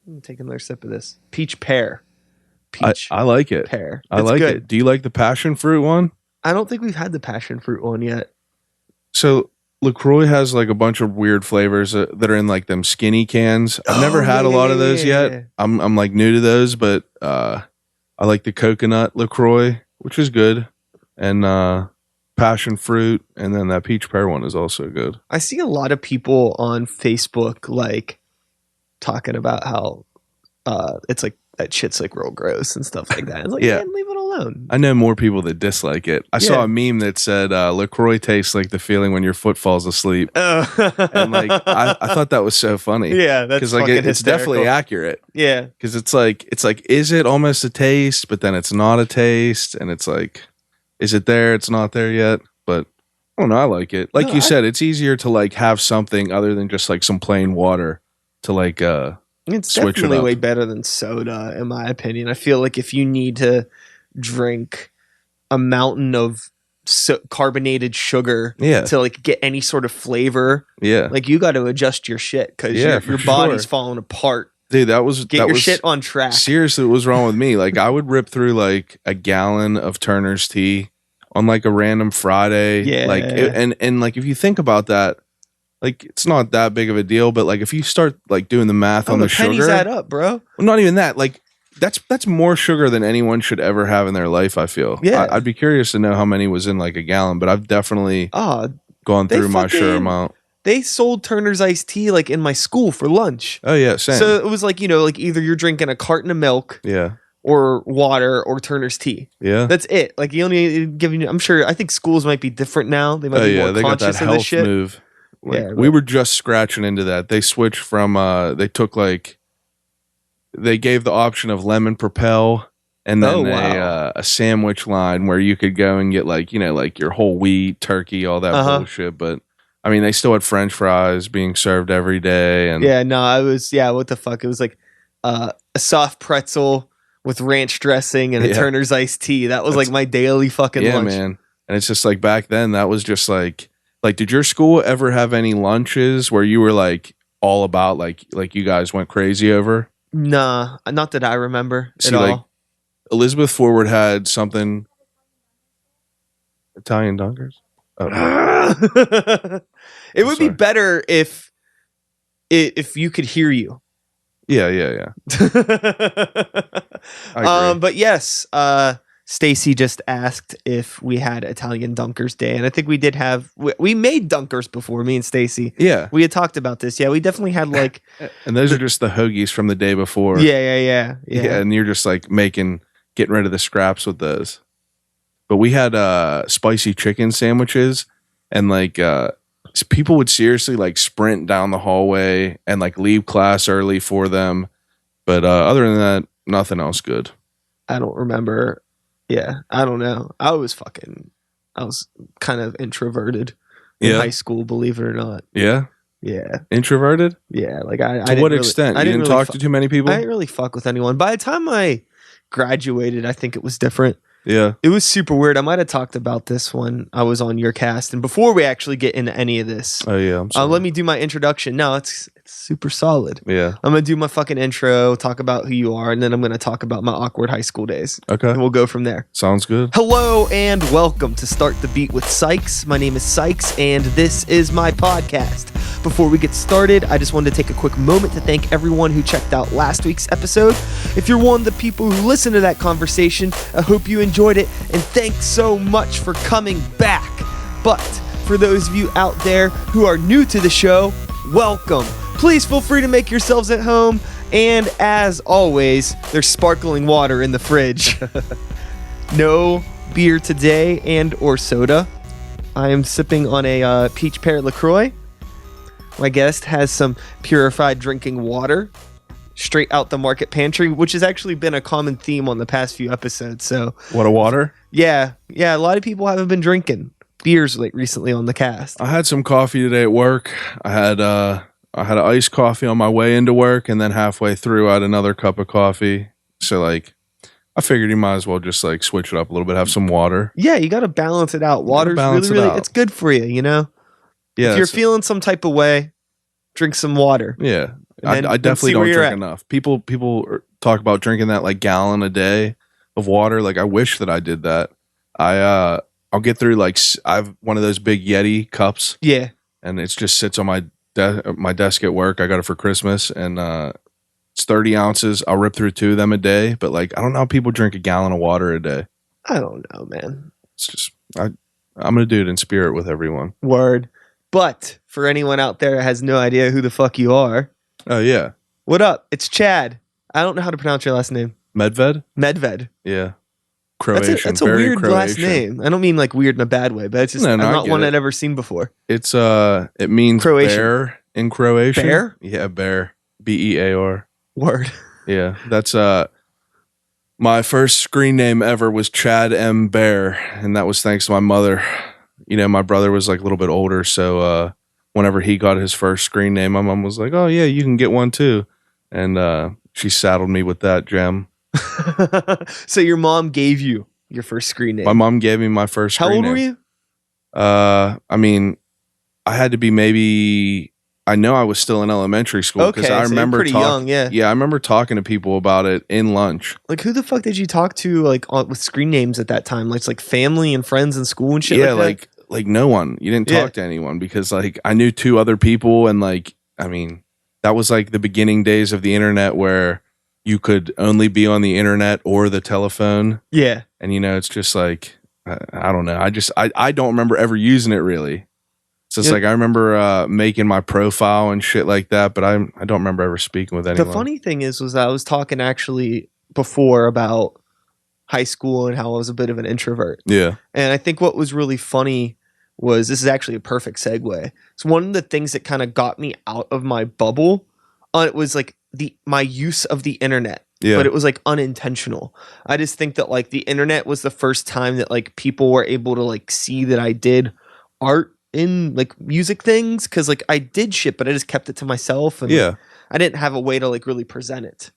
me take another sip of this. Peach pear. Peach. I like it. Pear. I like good. it. Do you like the passion fruit one? I don't think we've had the passion fruit one yet. So LaCroix has like a bunch of weird flavors that are in like them skinny cans. I've never had a lot of those yet. I'm like new to those, but I like the coconut LaCroix, which is good, and passion fruit, and then that peach pear one is also good. I see a lot of people on Facebook like talking about how it's like that shit's like real gross and stuff like that. It's like, man, leave it alone. I know more people that dislike it. I saw a meme that said LaCroix tastes like the feeling when your foot falls asleep. And like I thought that was so funny. Yeah, that's because like it's definitely accurate. Yeah, because it's like is it almost a taste, but then it's not a taste, and it's like, is it there? It's not there yet. But I don't know. I like it. Like you said, it's easier to like have something other than just like some plain water to like it's switch definitely it up. way better than soda, in my opinion. I feel like if you need to drink a mountain of carbonated sugar to like get any sort of flavor, like you got to adjust your shit because your body's falling apart. Dude, that was your shit on track. Seriously, what was wrong with me? Like I would rip through like a gallon of Turner's tea on like a random Friday. Like and like if you think about that, like it's not that big of a deal, but like if you start like doing the math on the sugar, pennies add up, bro. Well, not even that. Like that's more sugar than anyone should ever have in their life. I feel. Yeah, I'd be curious to know how many was in like a gallon, but I've definitely gone through my sure amount. They sold Turner's iced tea like in my school for lunch. Oh yeah, same. So it was like, you know, like either you're drinking a carton of milk, or water, or Turner's tea. Yeah, that's it. Like you only giving. I'm sure. I think schools might be different now. They might be more conscious of this shit. Move. Like, we were just scratching into that. They switched from they took like they gave the option of lemon propel and then a sandwich line where you could go and get like, you know, like your whole wheat turkey, all that bullshit. But I mean, they still had French fries being served every day. And it was what the fuck? It was like a soft pretzel with ranch dressing and a Turner's iced tea. That's like my daily fucking lunch. Man. And it's just like back then that was just like did your school ever have any lunches where you were like all about like you guys went crazy over? Nah, not that I remember at all. Like, Elizabeth Forward had something. Italian Dunkers. It would be better if you could hear you. Yeah. But yes, Stacy just asked if we had Italian Dunkers Day, and I think we did have. We made Dunkers before, me and Stacy. Yeah, we had talked about this. Yeah, we definitely had like. And those are just the hoagies from the day before. Yeah. And you're just like getting rid of the scraps with those. But we had spicy chicken sandwiches, and like people would seriously like sprint down the hallway and like leave class early for them. But other than that, nothing else good. I don't remember. Yeah, I don't know. I was kind of introverted in high school, believe it or not. Yeah? Yeah. Introverted? Yeah, like to what extent? You didn't talk to too many people? I didn't really fuck with anyone. By the time I graduated, I think it was different. Yeah. It was super weird. I might have talked about this when I was on your cast. And before we actually get into any of this, oh yeah, I'm sorry. Let me do my introduction. No, it's super solid. Yeah. I'm going to do my fucking intro, talk about who you are, and then I'm going to talk about my awkward high school days. Okay. And we'll go from there. Sounds good. Hello and welcome to Start the Beat with Sikes. My name is Sikes and this is my podcast. Before we get started, I just wanted to take a quick moment to thank everyone who checked out last week's episode. If you're one of the people who listened to that conversation, I hope you enjoyed it, and thanks so much for coming back. But for those of you out there who are new to the show, welcome. Please feel free to make yourselves at home, and as always, there's sparkling water in the fridge. No beer today and or soda. I am sipping on a peach pear LaCroix. My guest has some purified drinking water straight out the market pantry, which has actually been a common theme on the past few episodes. So what, a water? Yeah. A lot of people haven't been drinking beers recently on the cast. I had some coffee today at work. I had an iced coffee on my way into work, and then halfway through I had another cup of coffee. So like, I figured you might as well just like switch it up a little bit, have some water. Yeah, you got to balance it out. Water's really, it's good for you, you know? Yeah. If you're feeling some type of way, drink some water. Yeah. I definitely don't drink enough. People talk about drinking that like gallon a day of water. Like I wish that I did that. I'll get through like I have one of those big Yeti cups. Yeah, and it just sits on my desk at work. I got it for Christmas, and it's 30 ounces. I'll rip through 2 of them a day. But like I don't know how people drink a gallon of water a day. I don't know, man. It's just I'm gonna do it in spirit with everyone. Word. But for anyone out there that has no idea who the fuck you are. Oh yeah. What up? It's Chad. I don't know how to pronounce your last name. Medved? Medved. Yeah. Croatian. That's a weird Croatian last name. I don't mean like weird in a bad way, but it's just not one I'd ever seen before. It's it means Croatian. Bear in Croatian. Bear? Yeah, bear. BEAR. Word. Yeah. That's my first screen name ever was Chad M. Bear, and that was thanks to my mother. You know, my brother was like a little bit older, so whenever he got his first screen name, my mom was like, "Oh yeah, you can get one too," and she saddled me with that gem. So your mom gave you your first screen name. My mom gave me my first screen name. How old were you? I mean, I had to be maybe. I know I was still in elementary school because I remember pretty young. Yeah, I remember talking to people about it in lunch. Like, who the fuck did you talk to like with screen names at that time? Like family and friends in school and shit. Yeah, like no one. You didn't talk to anyone because like I knew 2 other people, and like I mean that was like the beginning days of the internet where you could only be on the internet or the telephone. Yeah, and you know it's just like I don't know. I don't remember ever using it really. So it's like I remember making my profile and shit like that, but I don't remember ever speaking with anyone. The funny thing was I was talking actually before about high school and how I was a bit of an introvert. Yeah. And I think what was really funny was, this is actually a perfect segue. It's one of the things that kind of got me out of my bubble. It was like my use of the internet. Yeah. But it was like unintentional. I just think that like the internet was the first time that like people were able to like see that I did art in like music things, because like I did shit, but I just kept it to myself, and yeah, I didn't have a way to like really present it.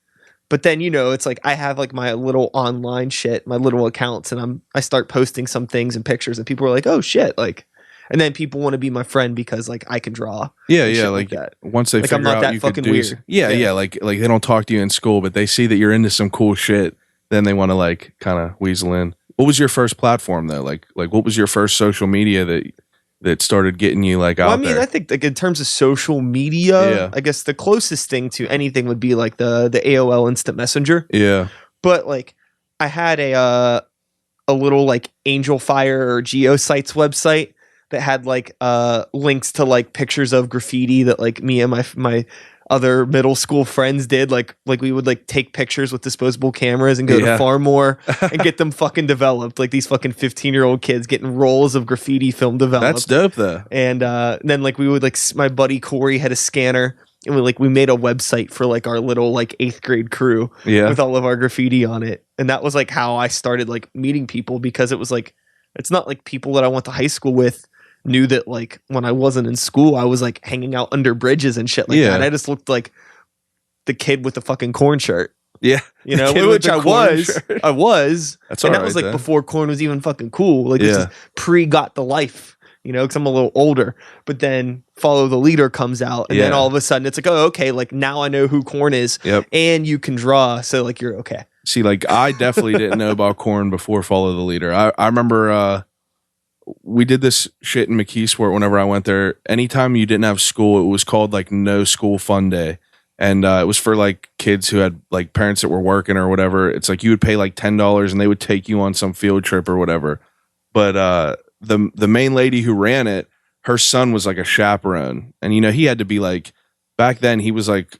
But then, you know, it's like I have like my little online shit, my little accounts, and I start posting some things and pictures, and people are like, "Oh shit!" Like, and then people want to be my friend because like I can draw. Yeah, yeah. Like that. Once they like, figure I'm not out that you fucking could do weird. Yeah. Like they don't talk to you in school, but they see that you're into some cool shit, then they want to like kind of weasel in. What was your first platform though? Like what was your first social media that started getting you like out there? I think like in terms of social media, I guess the closest thing to anything would be like the AOL Instant Messenger. Yeah. But like I had a little like Angel Fire or GeoSites website that had like links to like pictures of graffiti that like me and my other middle school friends did. Like we would like take pictures with disposable cameras and go to Farmore and get them fucking developed. Like these fucking 15-year-old kids getting rolls of graffiti film developed. That's dope though. And then like we would like, my buddy Corey had a scanner, and we made a website for like our little like 8th grade crew with all of our graffiti on it. And that was like how I started like meeting people, because it was like, it's not like people that I went to high school with knew that like when I wasn't in school, I was like hanging out under bridges and shit like that. I just looked like the kid with the fucking corn shirt. Yeah. You know, which I was. That's and that was like before corn was even fucking cool. Like this is pre-got the life, you know, because I'm a little older. But then Follow the Leader comes out, and then all of a sudden it's like, oh, okay, like now I know who Corn is, and you can draw, so like you're okay. See, like I definitely didn't know about Corn before Follow the Leader. I remember we did this shit in McKeesport whenever I went there. Anytime you didn't have school, it was called like No School Fun Day. And it was for like kids who had like parents that were working or whatever. It's like you would pay like $10 and they would take you on some field trip or whatever. But the main lady who ran it, her son was like a chaperone. And, you know, he had to be like, back then he was like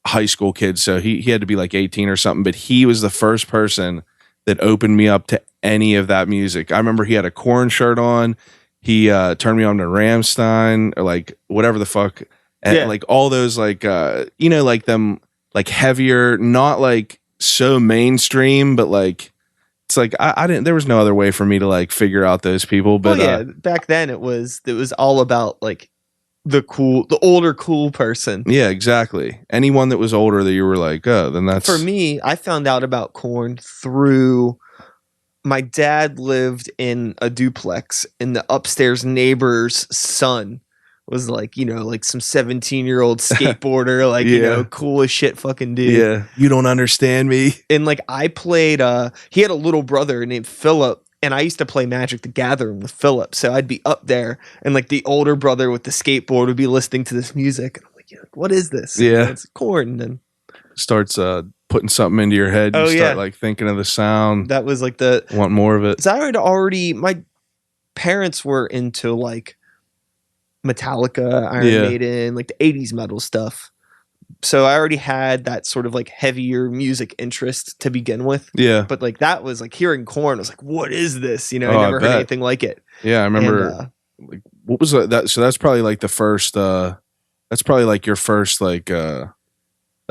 a high school kid. So he had to be like 18 or something. But he was the first person that opened me up to any of that music. I remember he had a Korn shirt on. He turned me on to Rammstein or like whatever the fuck. And like all those like, you know, like them like heavier, not like so mainstream, but like, it's like, I didn't, there was no other way for me to like figure out those people. But back then it was all about like the older cool person. Yeah, exactly. Anyone that was older that you were like, oh, then that's. For me, I found out about Korn through my dad lived in a duplex, and the upstairs neighbor's son was like, like some 17-year-old skateboarder, like, cool as shit fucking dude. Yeah. You don't understand me. And like I played, he had a little brother named Philip, and I used to play Magic the Gathering with Philip. So I'd be up there, and like the older brother with the skateboard would be listening to this music. And I'm like, what is this? Yeah. It's corn. And starts putting something into your head. You start like thinking of the sound. That was like want more of it. So I had already, my parents were into like Metallica, Iron Maiden, like the 80s metal stuff. So I already had that sort of like heavier music interest to begin with. Yeah. But like that was like hearing Korn, I was like, what is this? I never heard anything like it. Yeah, I remember like what was that? So that's probably like the first that's probably like your first like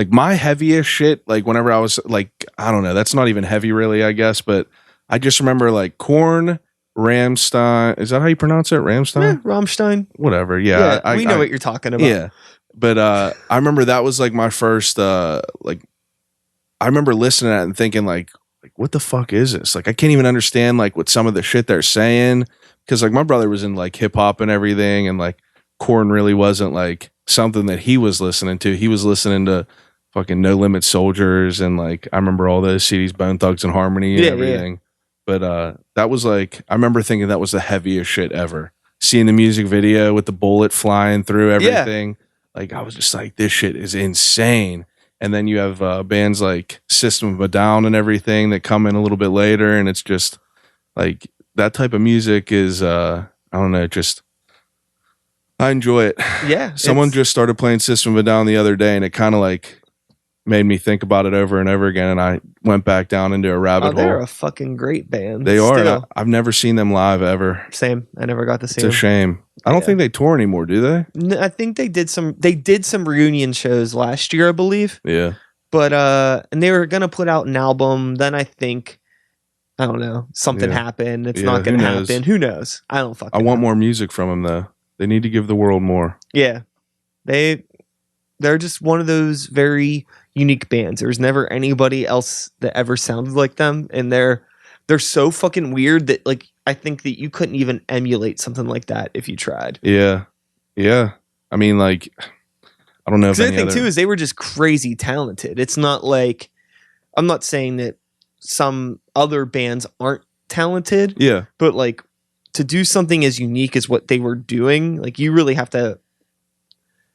my heaviest shit, like whenever I was like, I don't know, that's not even heavy really, I guess, but I just remember like Korn, Rammstein. Is that how you pronounce it? Rammstein? Yeah, Rammstein. Whatever. Yeah. We know what you're talking about. Yeah. But I remember that was like my first like I remember listening to it and thinking like what the fuck is this? Like I can't even understand like what some of the shit they're saying, because like my brother was in like hip hop and everything, and like Korn really wasn't like something that he was listening to. He was listening to fucking No Limit Soldiers, and like I remember all those CDs, Bone Thugs and Harmony and everything. Yeah. But that was like, I remember thinking that was the heaviest shit ever. Seeing the music video with the bullet flying through everything. Yeah. Like, I was just like, this shit is insane. And then you have bands like System of a Down and everything that come in a little bit later. And it's just like, that type of music is, I don't know, just, I enjoy it. Yeah. Someone just started playing System of a Down the other day, and it kind of like made me think about it over and over again. And I went back down into a rabbit hole. They're a fucking great band. They are. I've never seen them live ever. Same. I never got to see them. It's a shame. I don't think they tour anymore, do they? No, I think they did some reunion shows last year, I believe. Yeah. But and they were gonna put out an album. Then I think, I don't know, something happened. It's not gonna happen. Who knows? I don't fucking know. More music from them though. They need to give the world more. Yeah. They're just one of those very unique bands. There's never anybody else that ever sounded like them, and they're so fucking weird that like I think that you couldn't even emulate something like that if you tried. Yeah. I mean, like, I don't know. The thing too is they were just crazy talented. It's not like, I'm not saying that some other bands aren't talented. Yeah. But like to do something as unique as what they were doing, like you really have to,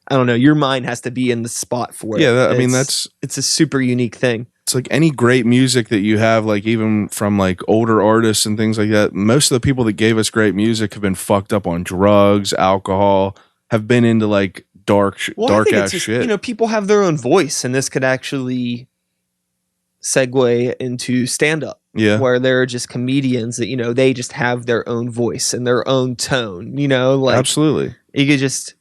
I don't know, your mind has to be in the spot for it. Yeah, it's a super unique thing. It's like any great music that you have, like even from like older artists and things like that. Most of the people that gave us great music have been fucked up on drugs, alcohol, have been into like dark ass shit. People have their own voice, and this could actually segue into stand up. Yeah. Where they're just comedians that, they just have their own voice and their own tone, like absolutely. You could just,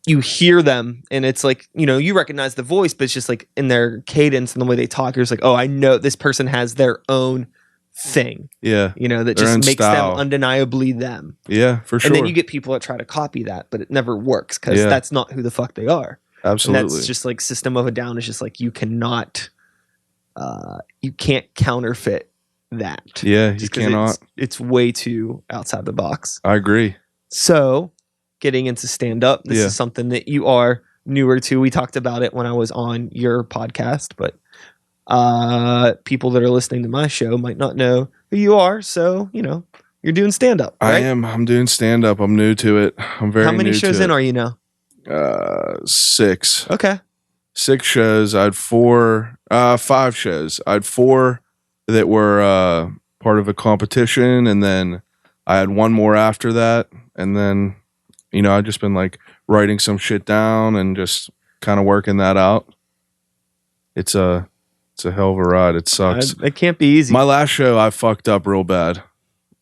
you hear them and it's like, you recognize the voice, but it's just like in their cadence and the way they talk, you're just like, oh, I know this person has their own thing. Yeah. That just makes them undeniably them. Yeah, for sure. And then you get people that try to copy that, but it never works because that's not who the fuck they are. Absolutely. And that's just like System of a Down is just like, you cannot, you can't counterfeit that. Yeah, you cannot. It's way too outside the box. I agree. So, getting into stand-up, this is something that you are newer to. We talked about it when I was on your podcast, but people that are listening to my show might not know who you are. So, you're doing stand-up, right? I am. I'm doing stand-up. I'm new to it. I'm very new to it. How many shows in are you now? 6. Okay. 6 shows. I had 5 shows. I had 4 that were part of a competition, and then I had 1 more after that, and then I've just been like writing some shit down and just kind of working that out. It's a hell of a ride. It sucks. It can't be easy. My last show, I fucked up real bad.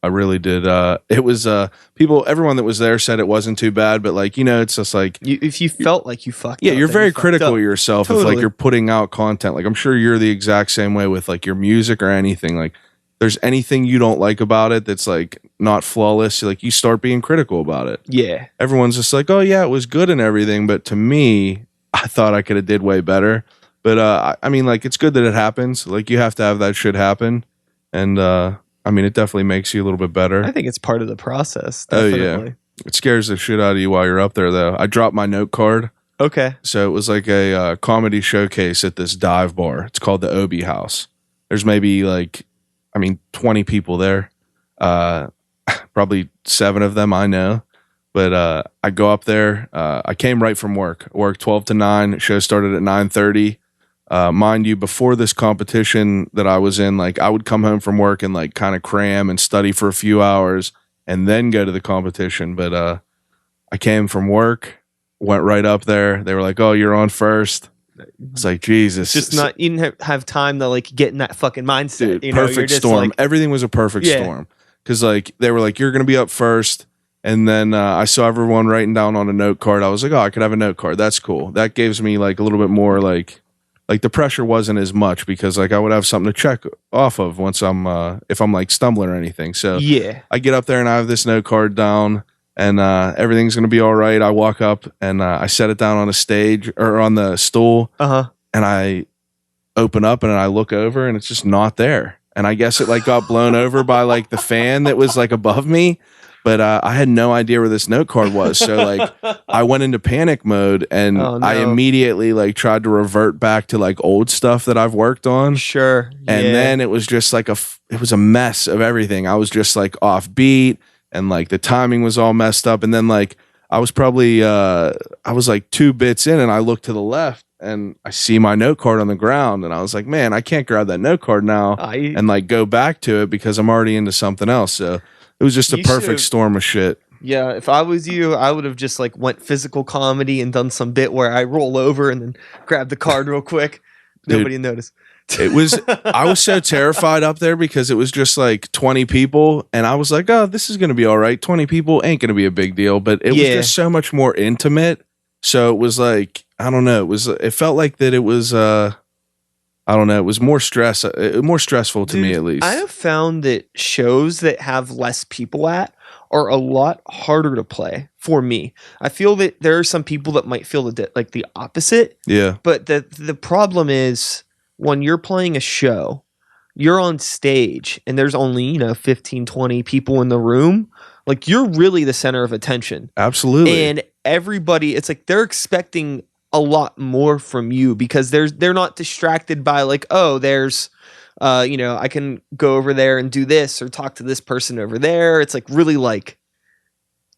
I really did. It was everyone that was there said it wasn't too bad, but like, it's just like if you felt like you fucked up. Yeah, you're very critical of yourself. Totally. If like you're putting out content. Like I'm sure you're the exact same way with like your music or anything. Like there's anything you don't like about it that's like not flawless, like you start being critical about it. Yeah. Everyone's just like, oh yeah, it was good and everything, but to me, I thought I could have did way better. But I mean, like it's good that it happens. Like you have to have that shit happen, and I mean, it definitely makes you a little bit better. I think it's part of the process. Definitely. Oh It scares the shit out of you while you're up there, though. I dropped my note card. Okay. So it was like a comedy showcase at this dive bar. It's called the Obi House. There's maybe 20 people there. Probably 7 of them I know. But I go up there. I came right from work. I worked 12 to 9. Show started at 9:30. Mind you, before this competition that I was in, like I would come home from work and like kind of cram and study for a few hours and then go to the competition. But I came from work, went right up there. They were like, "Oh, you're on first." It's like, Jesus. Just not, you didn't have time to like get in that fucking mindset. Dude, perfect storm. Like, everything was a perfect storm. Because like they were like, "You're going to be up first." And then I saw everyone writing down on a note card. I was like, "Oh, I could have a note card. That's cool." That gives me like a little bit more like the pressure wasn't as much because like I would have something to check off of once I'm if I'm like stumbling or anything. So yeah, I get up there and I have this note card down and everything's going to be all right. I walk up and I set it down on a stage or on the stool. And I open up and I look over and it's just not there. And I guess it like got blown over by like the fan that was like above me. But I had no idea where this note card was. So like I went into panic mode and I immediately like tried to revert back to like old stuff that I've worked on. Sure. And then it was just like it was a mess of everything. I was just like off beat and like the timing was all messed up. And then like I was probably I was like 2 bits in and I looked to the left and I see my note card on the ground and I was like, man, I can't grab that note card now and like go back to it because I'm already into something else. So it was just a perfect storm of shit. Yeah, if I was you, I would have just like went physical comedy and done some bit where I roll over and then grab the card real quick. Nobody noticed. It was I was so terrified up there because it was just like 20 people and I was like, "Oh, this is going to be all right. 20 people ain't going to be a big deal." But it was just so much more intimate. So it was like, I don't know, it felt like that it was I don't know. It was more stressful to me, at least. I have found that shows that have less people at are a lot harder to play for me. I feel that there are some people that might feel like the opposite. Yeah. But the problem is when you're playing a show, you're on stage and there's only, 15, 20 people in the room. Like you're really the center of attention. Absolutely. And everybody, it's like they're expecting a lot more from you because they're not distracted by like, oh, there's I can go over there and do this or talk to this person over there. It's like really like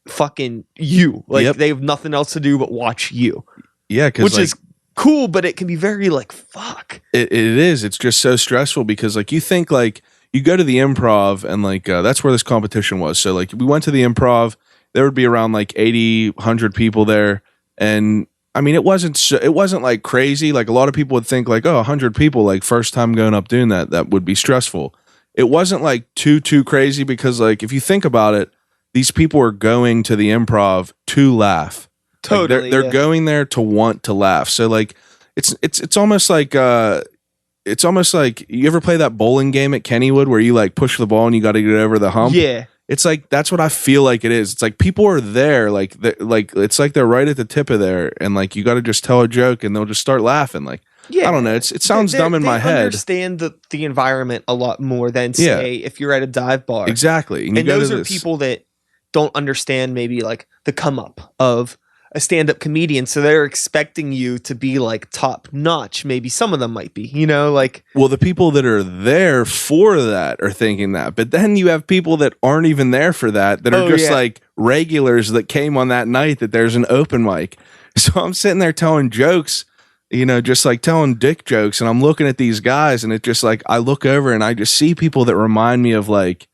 fucking you. Like they have nothing else to do but watch you. Yeah, which is cool, but it can be very like fuck. It is. It's just so stressful because like you think like you go to the improv and like that's where this competition was. So like we went to the improv, there would be around like 80, 100 people there. And I mean, it wasn't like crazy. Like a lot of people would think like, oh, 100 people, like first time going up doing that would be stressful. It wasn't like too crazy because like, if you think about it, these people are going to the improv to laugh. Totally. Like, they're going there to want to laugh. So like, it's almost like, you ever play that bowling game at Kennywood where you like push the ball and you got to get over the hump? Yeah. It's like that's what I feel like it is. It's like people are there, like it's like they're right at the tip of there, and like you got to just tell a joke and they'll just start laughing. Like I don't know, it sounds dumb in my head. They understand the environment a lot more than say if you're at a dive bar. Exactly, and those are people that don't understand maybe like the come up of a stand-up comedian, so they're expecting you to be like top notch. Maybe some of them might be, like. Well, the people that are there for that are thinking that, but then you have people that aren't even there for that are just like regulars that came on that night that there's an open mic. So I'm sitting there telling jokes, just like telling dick jokes, and I'm looking at these guys, and it just like I look over and I just see people that remind me of like,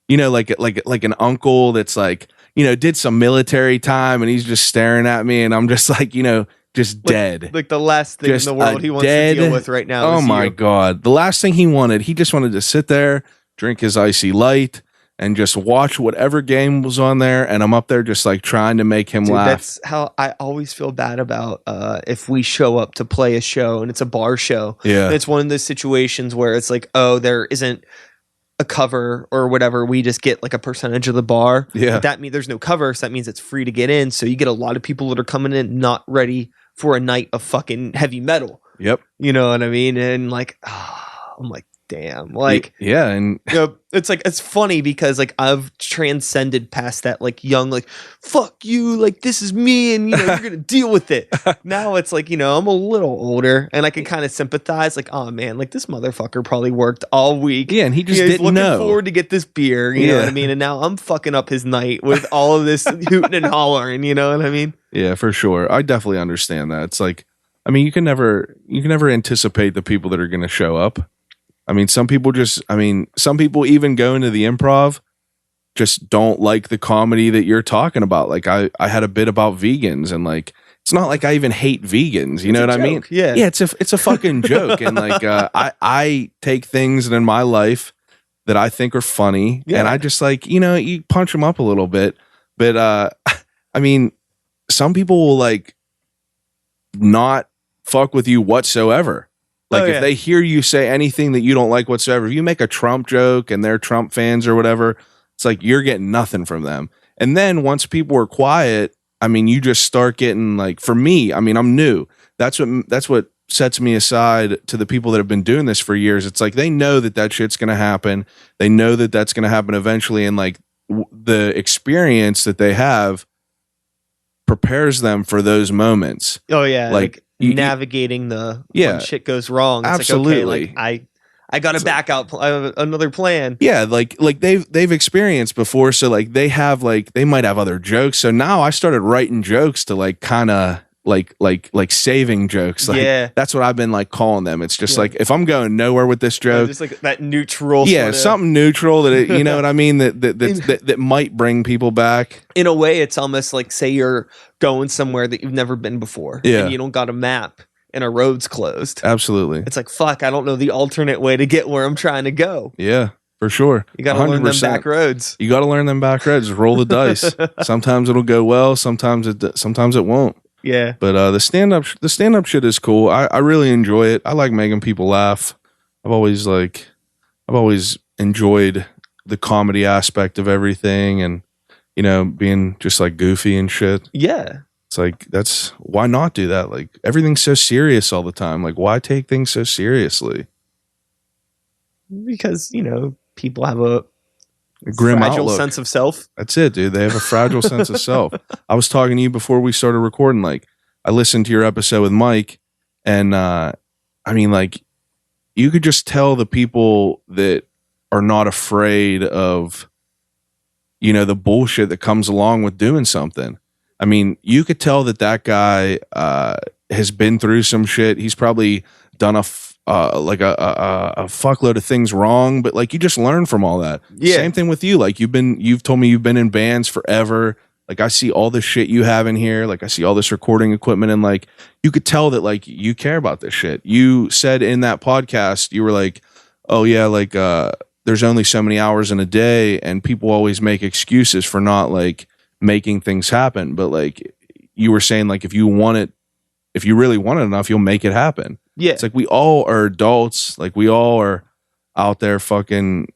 like an uncle that's like. Did some military time and he's just staring at me and I'm just like, just dead. Like the last thing in the world he wants to deal with right now. Oh my God. The last thing he just wanted to sit there, drink his icy light and just watch whatever game was on there. And I'm up there just like trying to make him laugh. That's how I always feel bad about if we show up to play a show and it's a bar show. Yeah. And it's one of those situations where it's like, oh, there isn't a cover or whatever, we just get like a percentage of the bar. Yeah. But that means there's no cover, so that means it's free to get in. So you get a lot of people that are coming in not ready for a night of fucking heavy metal. Yep. You know what I mean? And like, I'm like, damn, like, yeah. And you know, it's funny because like I've transcended past that like young, like, fuck you, like this is me, and you know, you're gonna deal with it. Now it's like, you know, I'm a little older and I can kind of sympathize, like, oh man, like this motherfucker probably worked all week. Yeah, and he just he's didn't looking know. forward to get this beer, you know what I mean? And now I'm fucking up his night with all of this hooting and hollering, you know what I mean? Yeah, for sure. I definitely understand that. It's like, I mean, you can never anticipate the people that are going to show up. I mean, some people even go into the improv just don't like the comedy that you're talking about. Like I had a bit about vegans, and like, it's not like I even hate vegans. You know what I mean? Yeah. Yeah. It's a fucking joke. And like, I take things in my life that I think are funny, and I just like, you know, you punch them up a little bit, but, I mean, some people will like not fuck with you whatsoever. Like if they hear you say anything that you don't like whatsoever, if you make a Trump joke and they're Trump fans or whatever, it's like you're getting nothing from them. And then once people are quiet, I mean, you just start getting like, for me, I mean, I'm new. That's what sets me aside to the people that have been doing this for years. It's like they know that shit's going to happen. They know that that's going to happen eventually, and like the experience that they have prepares them for those moments. Oh yeah, like navigating when shit goes wrong. It's absolutely. Like, okay, like I got to back out another plan. Yeah, like they've experienced before, so like they might have other jokes. So now I started writing jokes to like kind of like saving jokes. Like, that's what I've been like calling them. It's just like if I'm going nowhere with this joke, just like that neutral. Something neutral that you know what I mean. That might bring people back. In a way, it's almost like, say you're going somewhere that you've never been before, and you don't got a map and a road's closed. Absolutely, it's like, fuck, I don't know the alternate way to get where I'm trying to go. Yeah. For sure. You got to learn them back roads. You got to learn them back roads. Roll the dice. Sometimes it'll go well. Sometimes it won't. Yeah. But the stand up shit is cool. I really enjoy it. I like making people laugh. I've always enjoyed the comedy aspect of everything, and you know, being just like goofy and shit. Yeah. It's like, why not do that? Like, everything's so serious all the time. Like, why take things so seriously? Because, you know, people have a grim fragile outlook. Sense of self. That's it, dude. They have a fragile sense of self. I was talking to you before we started recording. Like, I listened to your episode with Mike, and I mean, like, you could just tell the people that are not afraid of, you know, the bullshit that comes along with doing something. I mean, you could tell that guy has been through some shit. He's probably done a fuckload of things wrong, but like, you just learn from all that. Yeah. Same thing with you. Like, you've told me you've been in bands forever. Like, I see all the shit you have in here. Like, I see all this recording equipment, and like, you could tell that like you care about this shit. You said in that podcast, you were like, oh yeah, like there's only so many hours in a day, and people always make excuses for not like making things happen. But like, you were saying, like, if you really want it enough, you'll make it happen. Yeah. It's like, we all are adults. Like, we all are out there fucking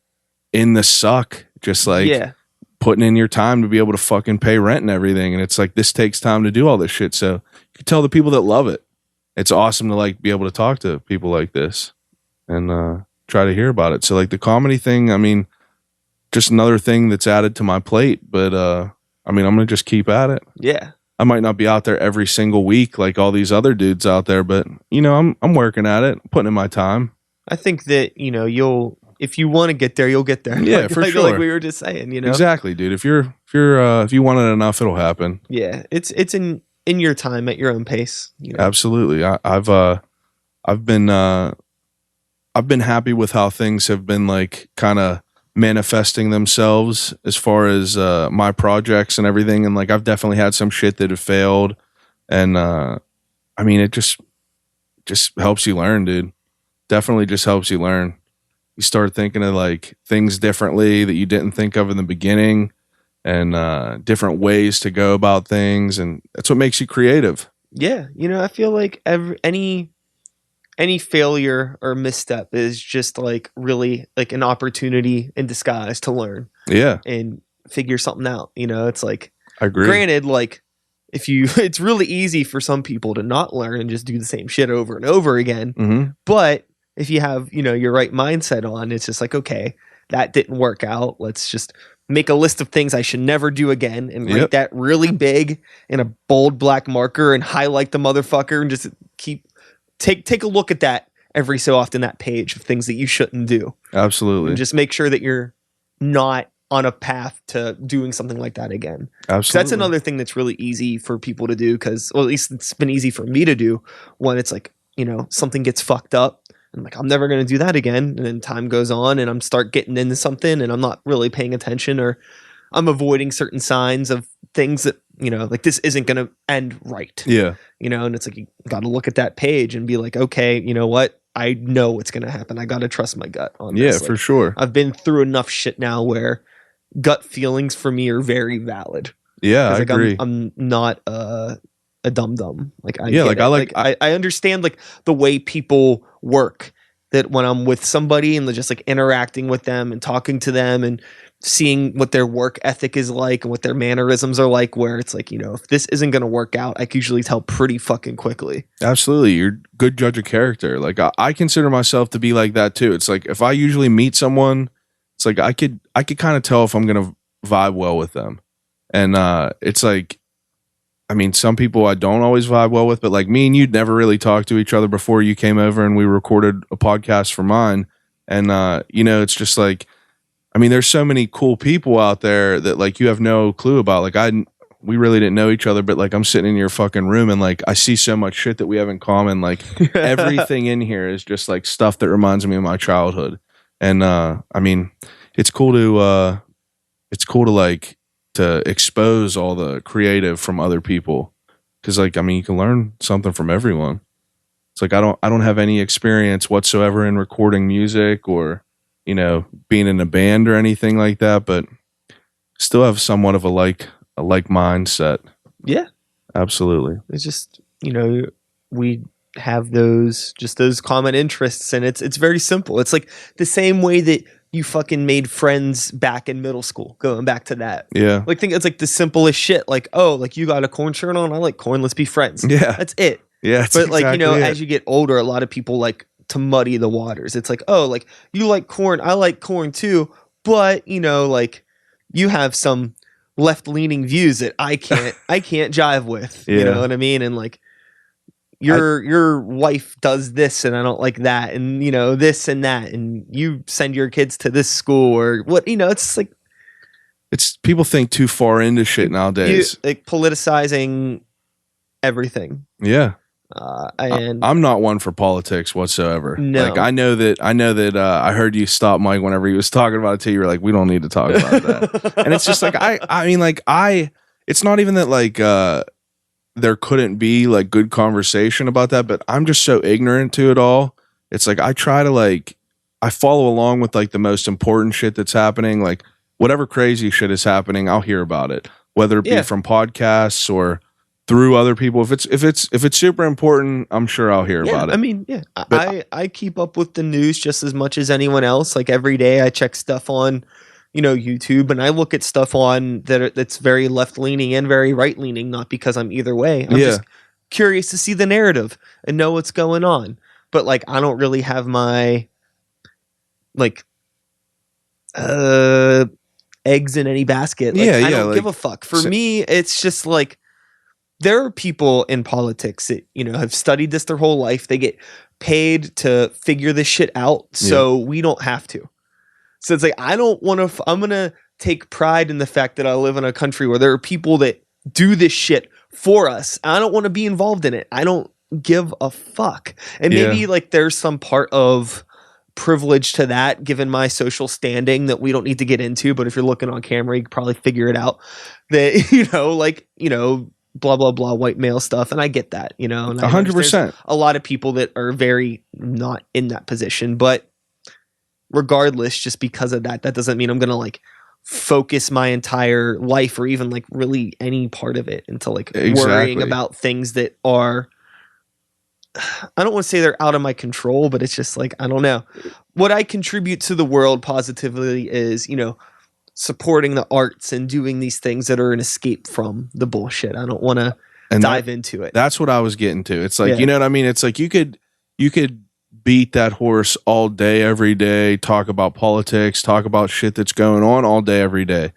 in the suck, just like putting in your time to be able to fucking pay rent and everything. And it's like, this takes time to do all this shit. So you can tell the people that love it. It's awesome to like be able to talk to people like this and try to hear about it. So like, the comedy thing, I mean, just another thing that's added to my plate, but I mean, I'm going to just keep at it. Yeah. I might not be out there every single week like all these other dudes out there, but you know, I'm working at it, putting in my time. I think that, you know, if you want to get there, you'll get there. Yeah, for sure. Like we were just saying, you know. Exactly, dude. If you want it enough, it'll happen. Yeah, it's in your time at your own pace. You know? Absolutely. I've been happy with how things have been like kind of manifesting themselves as far as my projects and everything, and like, I've definitely had some shit that have failed, and I mean, it just helps you learn, dude. Definitely just helps you learn. You start thinking of like things differently that you didn't think of in the beginning, and different ways to go about things, and that's what makes you creative. Yeah, you know, I feel like any failure or misstep is just like really like an opportunity in disguise to learn. Yeah. And figure something out. You know, it's like, I agree. Granted, like, it's really easy for some people to not learn and just do the same shit over and over again. Mm-hmm. But if you have, your right mindset on, it's just like, okay, that didn't work out. Let's just make a list of things I should never do again and write that really big in a bold black marker and highlight the motherfucker and just take a look at that every so often, that page of things that you shouldn't do. Absolutely. And just make sure that you're not on a path to doing something like that again. Absolutely. That's another thing that's really easy for people to do, because, well, at least it's been easy for me to do when it's like, something gets fucked up. I'm like, I'm never going to do that again. And then time goes on and I'm start getting into something and I'm not really paying attention, or I'm avoiding certain signs of things that, like this isn't going to end right. Yeah. And it's like, you got to look at that page and be like, okay, you know what? I know what's going to happen. I got to trust my gut on this. Yeah, for sure. I've been through enough shit now where gut feelings for me are very valid. Yeah, I agree. I'm not a dum-dum. Like, I understand like the way people work, that when I'm with somebody and just like interacting with them and talking to them and seeing what their work ethic is like and what their mannerisms are like, where it's like, if this isn't going to work out, I can usually tell pretty fucking quickly. Absolutely. You're a good judge of character. Like I consider myself to be like that too. It's like, if I usually meet someone, it's like I could kind of tell if I'm going to vibe well with them. And it's like, I mean, some people I don't always vibe well with, but like me and you'd never really talked to each other before you came over and we recorded a podcast for mine. And, it's just like, I mean, there's so many cool people out there that like you have no clue about. Like we really didn't know each other, but like I'm sitting in your fucking room and like I see so much shit that we have in common. Like everything in here is just like stuff that reminds me of my childhood. And I mean, it's cool to like to expose all the creative from other people, because like, I mean, you can learn something from everyone. It's like I don't have any experience whatsoever in recording music or being in a band or anything like that, but still have somewhat of a like mindset. Yeah, absolutely. It's just we have those common interests, and it's very simple. It's like the same way that you fucking made friends back in middle school, going back to that. Yeah. Like, think it's like the simplest shit. Like, oh, like you got a corn shirt on, I like corn, let's be friends. Yeah. That's it. Yeah. But like, as you get older, a lot of people like to muddy the waters. It's like, oh, like you like corn, I like corn too, but like you have some left-leaning views that I can't jive with. Yeah. You know what I mean? And like your wife does this and I don't like that, and this and that, and you send your kids to this school or what, it's like, it's people think too far into shit nowadays. Like politicizing everything. Yeah. And I'm not one for politics whatsoever. No. Like I know that I heard you stop Mike whenever he was talking about it too. You were like, we don't need to talk about that. And it's just like, I mean, like it's not even that like there couldn't be like good conversation about that, but I'm just so ignorant to it all. It's like I try to like I follow along with like the most important shit that's happening. Like whatever crazy shit is happening, I'll hear about it, whether it be from podcasts or through other people. If it's super important, I'm sure I'll hear about it. I mean, yeah, I keep up with the news just as much as anyone else. Like every day I check stuff on, YouTube, and I look at stuff on that's very left leaning and very right leaning, not because I'm either way. I'm just curious to see the narrative and know what's going on. But like, I don't really have my like eggs in any basket. Like, I don't give a fuck. For me, it's just like, there are people in politics that, have studied this their whole life. They get paid to figure this shit out. So we don't have to. So it's like, I don't want to, I'm going to take pride in the fact that I live in a country where there are people that do this shit for us. I don't want to be involved in it. I don't give a fuck. And maybe like there's some part of privilege to that, given my social standing, that we don't need to get into. But if you're looking on camera, you can probably figure it out that, blah, blah, blah, white male stuff. And I get that, and 100%. A lot of people that are very not in that position, but regardless, just because of that doesn't mean I'm going to like focus my entire life or even like really any part of it into like worrying about things that are, I don't want to say they're out of my control, but it's just like, I don't know. What I contribute to the world positively is, supporting the arts and doing these things that are an escape from the bullshit. I don't want to dive into it. That's what I was getting to. It's like, you know what I mean? It's like you could beat that horse all day, every day, talk about politics, talk about shit that's going on all day, every day.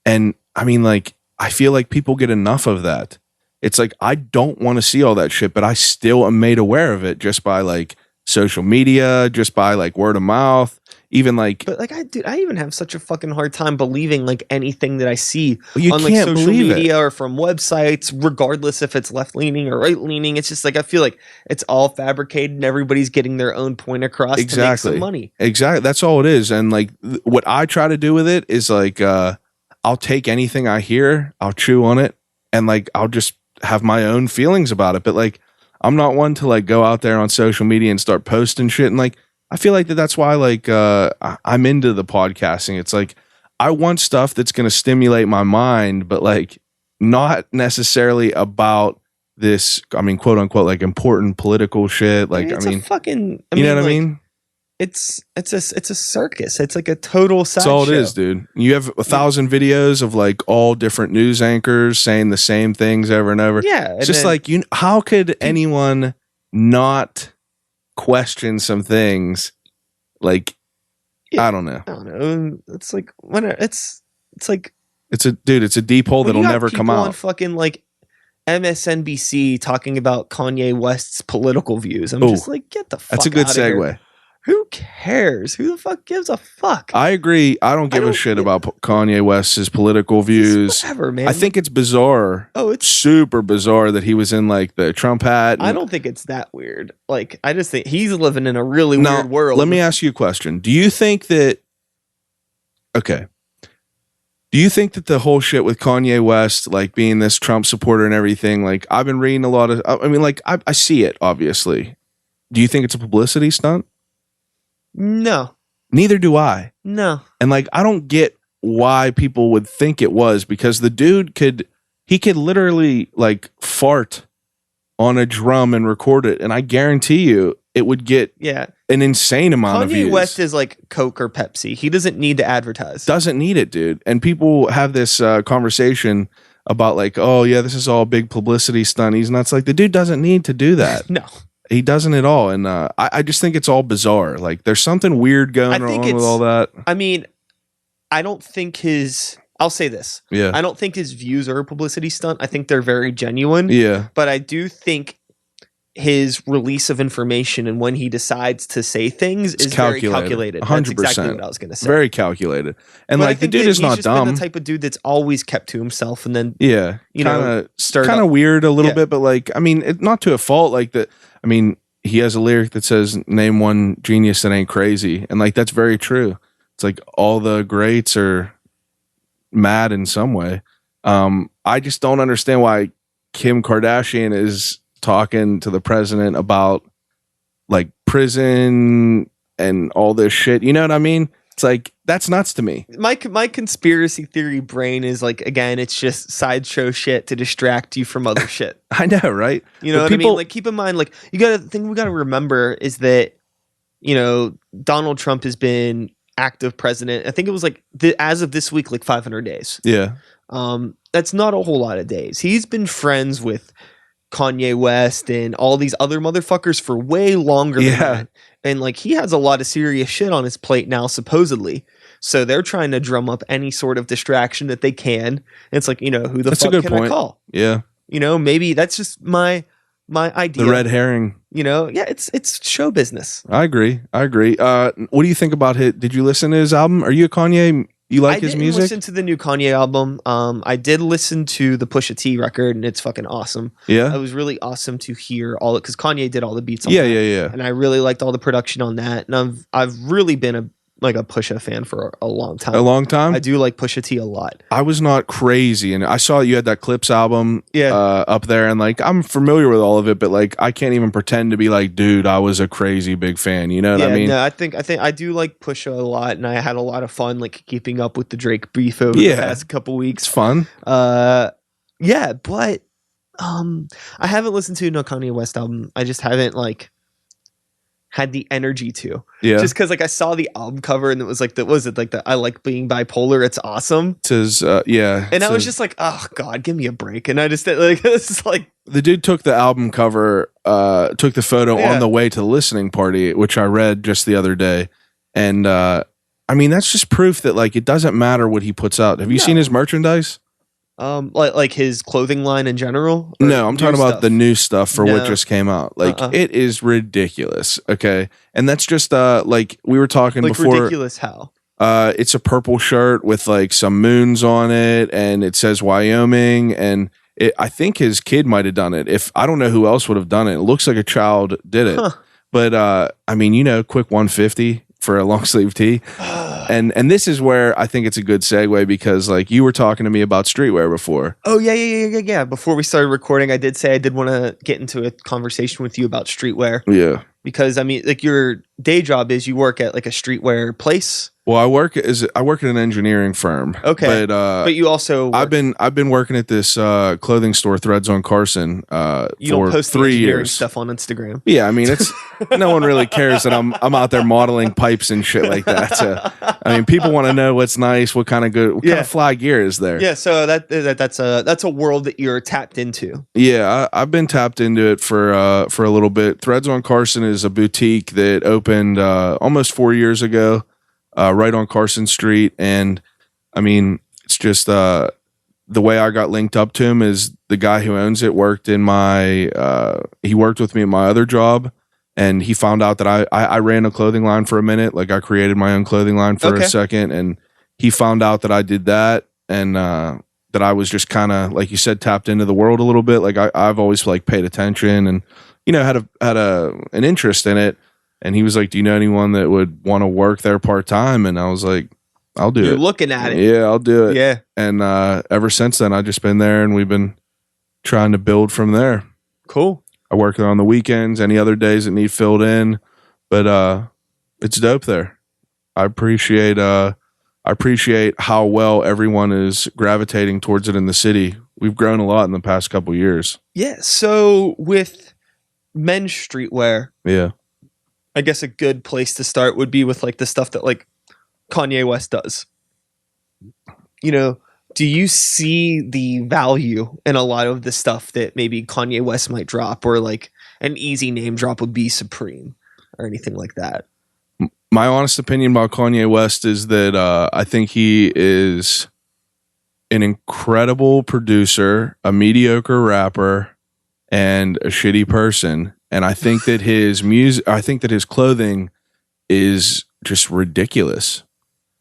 And I mean, like, I feel like people get enough of that. It's like, I don't want to see all that shit, but I still am made aware of it just by like social media, just by like word of mouth, even like. But like, I even have such a fucking hard time believing like anything that I see on like can't social believe media or from websites, regardless if it's left leaning or right leaning. It's just like, I feel like it's all fabricated and everybody's getting their own point across to make some money. Exactly. That's all it is. And like what I try to do with it is like, I'll take anything I hear, I'll chew on it, and like, I'll just have my own feelings about it. But like, I'm not one to like go out there on social media and start posting shit. And like, I feel like that's why like I'm into the podcasting. It's like I want stuff that's going to stimulate my mind, but like not necessarily about this, I mean, quote unquote, like important political shit. Like, it's I mean, a fucking, you know what like, I mean? It's a circus. It's like a total sideshow. That's all it is, dude. You have 1,000 videos of like all different news anchors saying the same things over and over. Yeah, it's just like, how could anyone not question some things? Like, I don't know. I don't know. It's like it's like it's a deep hole that'll never come out. On fucking like MSNBC talking about Kanye West's political views. I'm just like, get the fuck. That's a good segue. Here. Who cares? Who the fuck gives a fuck? I agree. I don't give a shit about Kanye West's political views. Whatever, man. I think it's bizarre. Oh, it's super bizarre that he was in like the Trump hat. I don't think it's that weird. Like, I just think he's living in a really weird world. Let me ask you a question. Do you think that do you think that the whole shit with Kanye West, like being this Trump supporter and everything, like I've been reading a lot of, I mean, like I see it, obviously. Do you think it's a publicity stunt? No. Neither do I. No. And like, I don't get why people would think it was, because the dude could literally like fart on a drum and record it. And I guarantee you it would get an insane amount of views. Kanye West is like Coke or Pepsi. He doesn't need to advertise. Doesn't need it, dude. And people have this conversation about like, oh yeah, this is all big publicity stunt. He's not. It's like the dude doesn't need to do that. No. He doesn't at all. And I just think it's all bizarre. Like there's something weird going on with all that. I mean, I don't think I'll say this. Yeah. I don't think his views are a publicity stunt. I think they're very genuine. Yeah. But I do think his release of information and when he decides to say things is very calculated. 100%. That's exactly what I was going to say. Very calculated. And but like the dude is not dumb. Been the type of dude that's always kept to himself and then kind of weird a little bit, but like I mean, not to a fault. Like that. I mean, he has a lyric that says, "Name one genius that ain't crazy," and like that's very true. It's like all the greats are mad in some way. I just don't understand why Kim Kardashian is talking to the president about like prison and all this shit. You know what I mean? It's like, that's nuts to me. My conspiracy theory brain is like, again, it's just sideshow shit to distract you from other shit. I know, right? You know what I mean? Like, keep in mind, like, we got to remember is that, you know, Donald Trump has been active president. I think it was like, as of this week, like 500 days. Yeah. That's not a whole lot of days. He's been friends with Kanye West and all these other motherfuckers for way longer than that. And like he has a lot of serious shit on his plate now, supposedly. So they're trying to drum up any sort of distraction that they can. And it's like, you know, who the fuck can I call? Yeah. You know, maybe that's just my idea. The red herring. You know, yeah, it's show business. I agree. What do you think about it? Did you listen to his album? Are you a Kanye? You like his music? I didn't listen to the new Kanye album. I did listen to the Pusha T record, and it's fucking awesome. Yeah, it was really awesome to hear all it because Kanye did all the beats on that. Yeah. And I really liked all the production on that. And I've really been a Pusha fan for a long time. A long time? I do like Pusha T a lot. I was not crazy, and I saw you had that Clips album up there, and like I'm familiar with all of it, but like I can't even pretend to be like, dude, I was a crazy big fan. You know what I mean? No, I think I do like Pusha a lot, and I had a lot of fun like keeping up with the Drake beef over the past couple weeks. It's fun. But I haven't listened to no Kanye West album. I just haven't had the energy to. Yeah. Just because like I saw the album cover and it was like the I like being bipolar. It's awesome. It says yeah. And I was just like, oh God, give me a break. And I just like this is like the dude took the album cover, took the photo on the way to the listening party, which I read just the other day. And I mean, that's just proof that like it doesn't matter what he puts out. Have you seen his merchandise? Like his clothing line in general? No, I'm talking about the new stuff for what just came out. Like it is ridiculous. Okay. And that's just like we were talking like before. Ridiculous how? It's a purple shirt with like some moons on it and it says Wyoming and I think his kid might have done it. If I don't know who else would have done it. It looks like a child did it. But I mean, quick 150 for a long sleeve tee. And this is where I think it's a good segue because like you were talking to me about streetwear before. Oh yeah. Before we started recording, I did say I did want to get into a conversation with you about streetwear. Yeah. Because I mean, like your day job is you work at like a streetwear place. Well, I work at an engineering firm. Okay, but you also I've been working at this clothing store, Threads on Carson, you for don't post 3 years. Stuff on Instagram. Yeah, I mean it's no one really cares that I'm out there modeling pipes and shit like that. So, I mean, people want to know what's nice, what kind of fly gear is there. Yeah, so that's a world that you're tapped into. Yeah, I've been tapped into it for a little bit. Threads on Carson is a boutique that opened almost 4 years ago. Right on Carson Street. And I mean, it's just the way I got linked up to him is the guy who owns it worked with me at my other job. And he found out that I ran a clothing line for a minute. Like I created my own clothing line for a second. And he found out that I did that. And that I was just kind of, like you said, tapped into the world a little bit. Like I've always like paid attention and, had an interest in it. And he was like, do you know anyone that would want to work there part-time? And I was like, I'll do it. You're looking at it. Yeah, I'll do it. Yeah. And ever since then, I've just been there and we've been trying to build from there. Cool. I work there on the weekends, any other days that need filled in. But it's dope there. I appreciate how well everyone is gravitating towards it in the city. We've grown a lot in the past couple years. Yeah. So with men's streetwear. Yeah. I guess a good place to start would be with like the stuff that like Kanye West does. Do you see the value in a lot of the stuff that maybe Kanye West might drop, or like an easy name drop would be Supreme or anything like that? My honest opinion about Kanye West is that I think he is an incredible producer, a mediocre rapper, and a shitty person. And I think that his clothing is just ridiculous.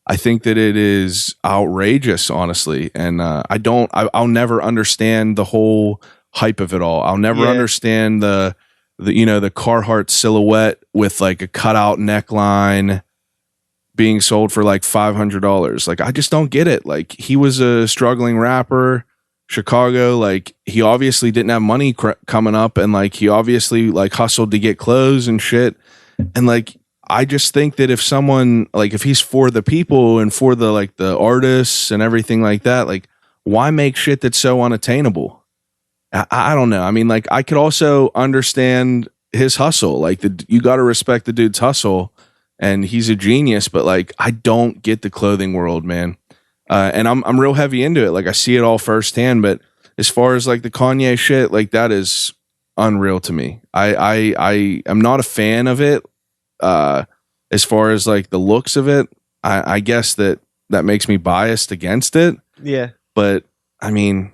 I think that it is outrageous, honestly. And I'll never understand the whole hype of it all. I'll never understand the Carhartt silhouette with like a cutout neckline being sold for like $500. Like, I just don't get it. Like, he was a struggling rapper. Chicago, like he obviously didn't have money coming up, and like he obviously like hustled to get clothes and shit. And like I just think that if someone like if he's for the people and for the like the artists and everything like that, like why make shit that's so unattainable? I don't know. I mean, like I could also understand his hustle. Like you got to respect the dude's hustle, and he's a genius. But like I don't get the clothing world, man. And I'm real heavy into it. Like I see it all firsthand, but as far as like the Kanye shit, like that is unreal to me. I am not a fan of it. As far as like the looks of it, I guess that makes me biased against it. Yeah. But I mean,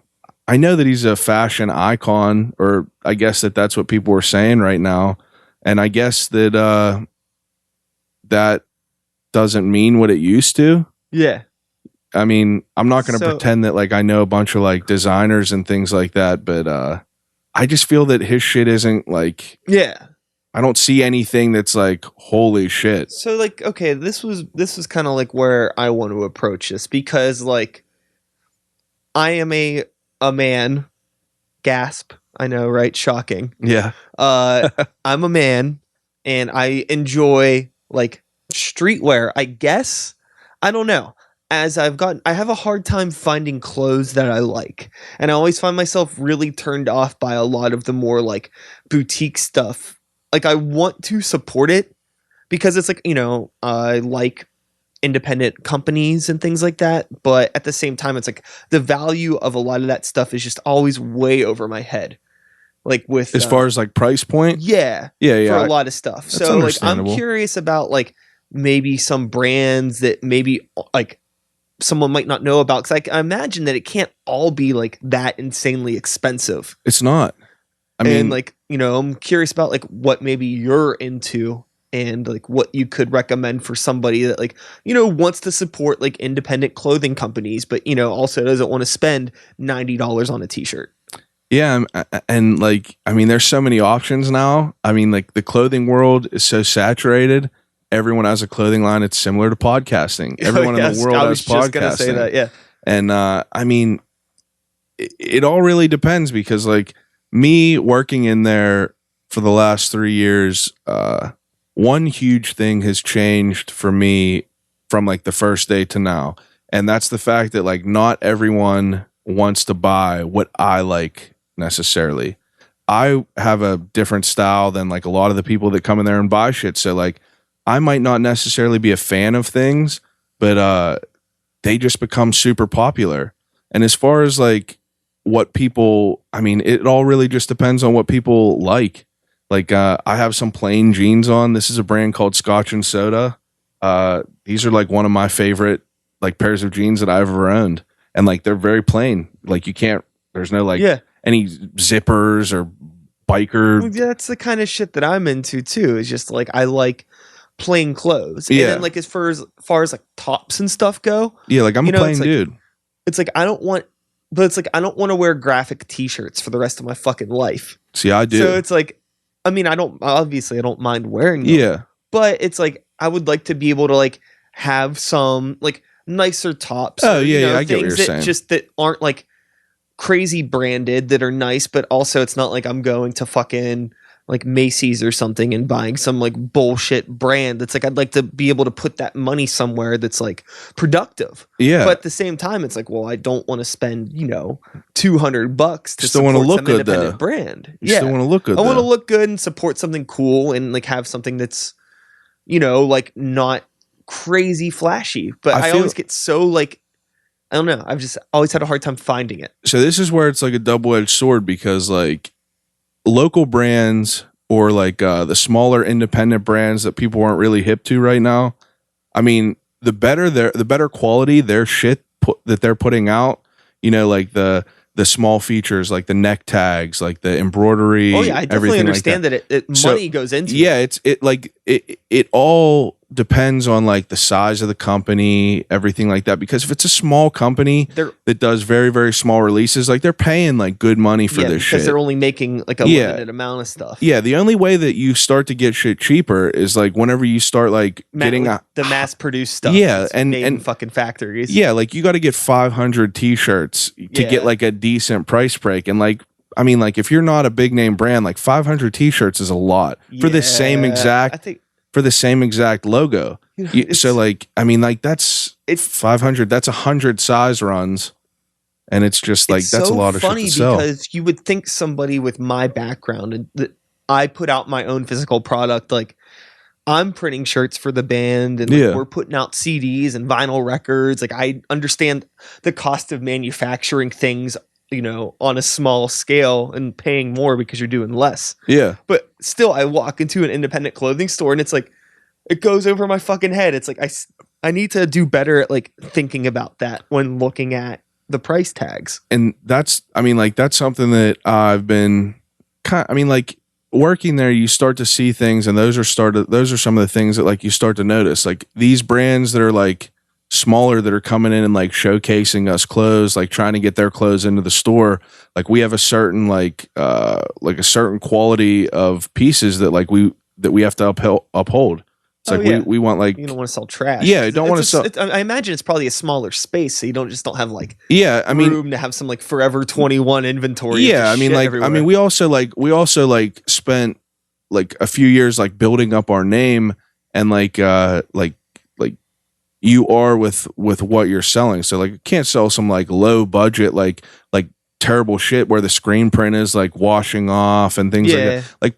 I know that he's a fashion icon, or I guess that's what people are saying right now. And I guess that, that doesn't mean what it used to. Yeah. I mean, I'm not going to pretend that like I know a bunch of like designers and things like that, but I just feel that his shit isn't like, I don't see anything that's like holy shit. So like, okay, this was kind of like where I want to approach this, because like I am a man. Gasp. I know, right? Shocking. Yeah. I'm a man and I enjoy like streetwear, I guess. I don't know. I have a hard time finding clothes that I like. And I always find myself really turned off by a lot of the more like boutique stuff like I want to support it because it's like, you know, I like independent companies and things like that, but at the same time it's like the value of a lot of that stuff is just always way over my head. Like with as far as like price point, yeah, for a lot of stuff. So like I'm curious about like maybe some brands that maybe like someone might not know about, because I imagine that it can't all be like that insanely expensive. It's not. I mean, like, you know, I'm curious about like what maybe you're into and like what you could recommend for somebody that like, you know, wants to support like independent clothing companies, but, you know, also doesn't want to spend $90 on a t-shirt. Yeah. And like, I mean, there's so many options now. I mean, like the clothing world is so saturated. Everyone has a clothing line. It's similar to podcasting. Everyone in the world has podcasting. I was just going to say that. Yeah. And I mean, it all really depends, because like me working in there for the last 3 years, one huge thing has changed for me from like the first day to now. And that's the fact that like not everyone wants to buy what I like necessarily. I have a different style than like a lot of the people that come in there and buy shit. So like I might not necessarily be a fan of things, but they just become super popular. And as far as like what people, I mean, it all really just depends on what people like. Like, I have some plain jeans on. This is a brand called Scotch and Soda. These are like one of my favorite like pairs of jeans that I've ever owned. And like, they're very plain. Like you can't, there's no like any zippers or biker. Well, that's the kind of shit that I'm into too. It's just like, I like plain clothes. And then like, as far as like tops and stuff go. Yeah. Like I'm a plain dude. It's like, I don't want to wear graphic t-shirts for the rest of my fucking life. See, I do. So it's like, I mean, I don't mind wearing them. Yeah. But it's like, I would like to be able to like have some like nicer tops. Oh, yeah, I get what you're saying. Just that aren't like crazy branded, that are nice, but also it's not like I'm going to fucking like Macy's or something and buying some like bullshit brand. That's like, I'd like to be able to put that money somewhere that's like productive. Yeah. But at the same time, it's like, well, I don't want to spend, you know, $200 to still want to look some good, independent though. brand. You still want to look good. I want to look good and support something cool and like have something that's, you know, like not crazy flashy. But I always get so like, I don't know. I've just always had a hard time finding it. So this is where it's like a double-edged sword, because like local brands or like the smaller independent brands that people aren't really hip to right now, I mean, the better quality their shit that they're putting out, you know, like the small features, like the neck tags, like the embroidery. Oh yeah, I definitely understand like that money goes into it. Yeah, it all depends on like the size of the company, everything like that. Because if it's a small company that does very, very small releases, like they're paying like good money for this shit. Because they're only making like a limited amount of stuff. Yeah, the only way that you start to get shit cheaper is like whenever you start like getting the mass produced stuff. Yeah, and fucking factories. Yeah, like you got to get 500 t-shirts to get like a decent price break. And like, I mean, like if you're not a big name brand, like 500 t-shirts is a lot for the same exact. For the same exact logo. You know, so like, I mean, like it's 500, that's 100 size runs. And it's just like, that's a lot of shit to sell. Because you would think somebody with my background and that I put out my own physical product, like I'm printing shirts for the band and like, we're putting out CDs and vinyl records. Like I understand the cost of manufacturing things, you know, on a small scale and paying more because you're doing less. Yeah. But still, I walk into an independent clothing store and it's like, it goes over my fucking head. It's like, I need to do better at like thinking about that when looking at the price tags. And that's, I mean, like, that's something that I've been like working there, you start to see things, and those are some of the things that like you start to notice, like these brands that are like smaller that are coming in and like showcasing us clothes, like trying to get their clothes into the store. Like we have a certain like a certain quality of pieces that like we have to uphold. It's like we want like, you don't want to sell trash. Yeah, you don't want to sell. I imagine it's probably a smaller space, so you don't have like I mean room to have some like Forever 21 inventory. Yeah, I mean like everywhere. I mean we also spent like a few years like building up our name and like you are with what you're selling. So like you can't sell some like low budget like terrible shit where the screen print is like washing off and things like that. Like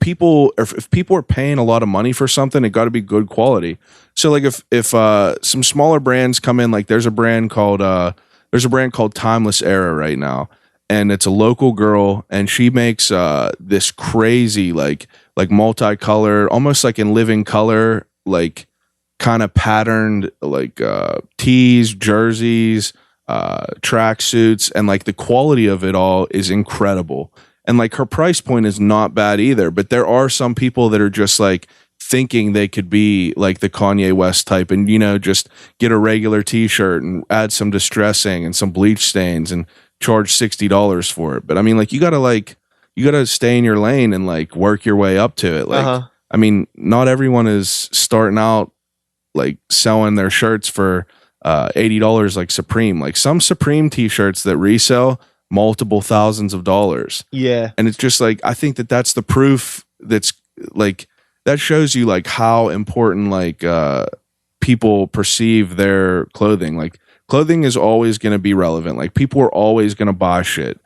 if people are paying a lot of money for something, it got to be good quality. So like if some smaller brands come in, like there's a brand called Timeless Era right now, and it's a local girl, and she makes this crazy like multicolored, almost like in living color, like kind of patterned like tees, jerseys, track suits, and like the quality of it all is incredible. And like her price point is not bad either, but there are some people that are just like thinking they could be like the Kanye West type and, you know, just get a regular t-shirt and add some distressing and some bleach stains and charge $60 for it. But I mean, like you gotta stay in your lane and like work your way up to it. Like I mean, not everyone is starting out like selling their shirts for $80 like Supreme. Like some Supreme t-shirts that resell multiple thousands of dollars. Yeah. And it's just like, I think that's the proof that's like, that shows you like how important like people perceive their clothing. Like clothing is always going to be relevant. Like people are always going to buy shit.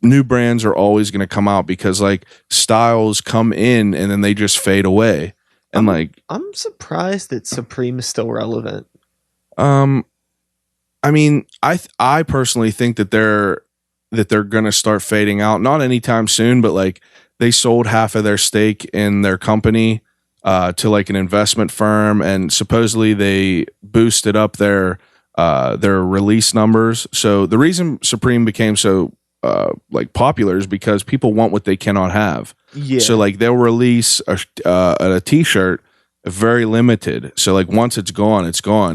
New brands are always going to come out because like styles come in and then they just fade away. And I'm surprised that Supreme is still relevant. I mean, I personally think that they're gonna start fading out. Not anytime soon, but like they sold half of their stake in their company to like an investment firm, and supposedly they boosted up their release numbers. So the reason Supreme became so like popular is because people want what they cannot have. Yeah. So like they'll release a t-shirt very limited. So like once it's gone,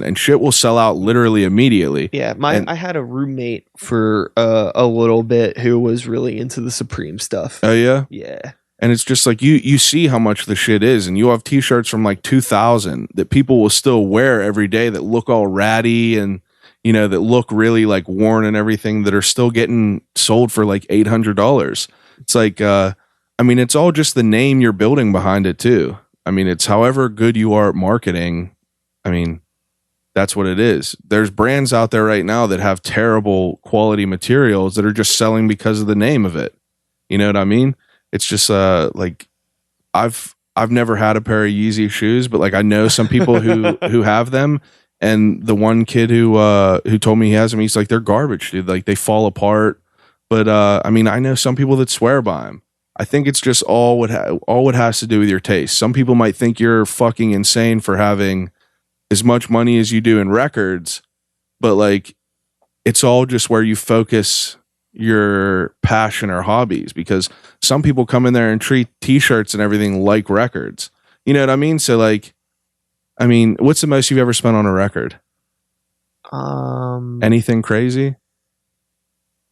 and shit will sell out literally immediately. Yeah. I had a roommate for a little bit who was really into the Supreme stuff. Oh yeah? Yeah. And it's just like you see how much the shit is, and you have t-shirts from like 2000 that people will still wear every day that look all ratty and, you know, that look really like worn and everything, that are still getting sold for like $800. It's like, I mean, it's all just the name you're building behind it too. I mean, it's however good you are at marketing. I mean, that's what it is. There's brands out there right now that have terrible quality materials that are just selling because of the name of it. You know what I mean? It's just like I've never had a pair of Yeezy shoes, but like I know some people who have them. And the one kid who told me he has them, he's like, they're garbage, dude. Like they fall apart. But I mean, I know some people that swear by them. I think it's just all what has to do with your taste. Some people might think you're fucking insane for having as much money as you do in records, but like it's all just where you focus your passion or hobbies, because some people come in there and treat t-shirts and everything like records. You know what I mean? So like, I mean, what's the most you've ever spent on a record? Anything crazy?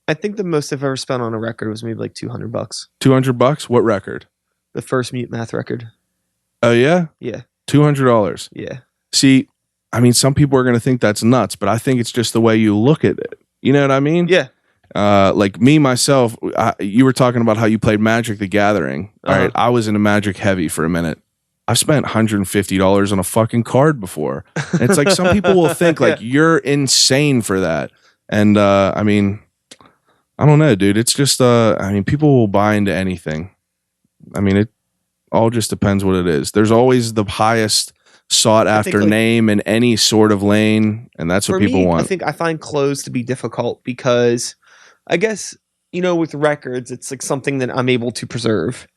I think the most I've ever spent on a record was maybe like $200. $200? What record? The first Mute Math record. Oh yeah? Yeah. $200. Yeah. See, I mean, some people are going to think that's nuts, but I think it's just the way you look at it. You know what I mean? Yeah. Like me, myself, you were talking about how you played Magic the Gathering. All right. I was into Magic heavy for a minute. I've spent $150 on a fucking card before. And it's like some people will think like you're insane for that. And I mean, I don't know, dude. It's just I mean, people will buy into anything. I mean, it all just depends what it is. There's always the highest sought after name in any sort of lane, and that's what people want. I think I find clothes to be difficult because I guess, you know, with records, it's like something that I'm able to preserve.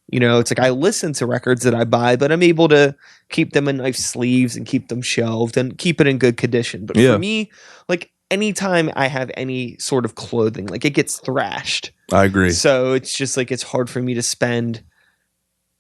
You know, it's like I listen to records that I buy, but I'm able to keep them in nice sleeves and keep them shelved and keep it in good condition. But for me, like anytime I have any sort of clothing, like it gets thrashed. I agree. So it's just like it's hard for me to spend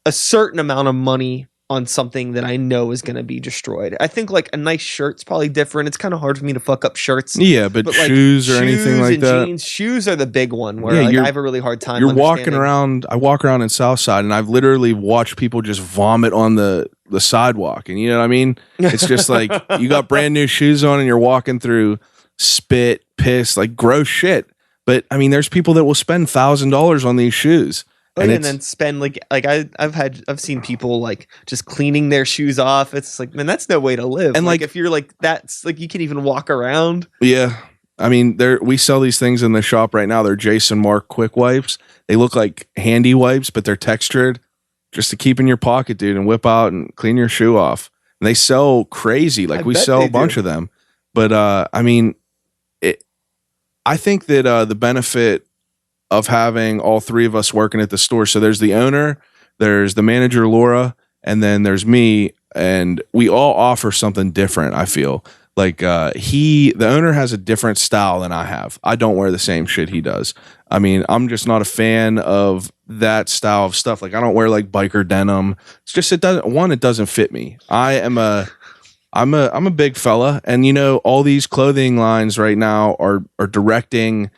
a certain amount of money on something that I know is going to be destroyed. I think like a nice shirt's probably different. It's kind of hard for me to fuck up shirts. Yeah, but shoes or anything like that. Jeans, shoes are the big one where like, I have a really hard time. You're walking around. I walk around in Southside, and I've literally watched people just vomit on the sidewalk. And you know what I mean? It's just like you got brand new shoes on, and you're walking through spit, piss, like gross shit. But I mean, there's people that will spend $1,000 on these shoes. And then spend like I've seen people like just cleaning their shoes off. It's like, man, that's no way to live. And like if you're like that's like you can't even walk around. Yeah. I mean, we sell these things in the shop right now. They're Jason Mark quick wipes. They look like handy wipes, but they're textured just to keep in your pocket, dude, and whip out and clean your shoe off. And they sell crazy. Like, we sell a bunch of them. But I mean, I think that the benefit of having all three of us working at the store. So there's the owner, there's the manager, Laura, and then there's me, and we all offer something different, I feel. Like the owner has a different style than I have. I don't wear the same shit he does. I mean, I'm just not a fan of that style of stuff. Like, I don't wear like biker denim. It's just, it doesn't fit me. I'm a big fella, and you know, all these clothing lines right now are directing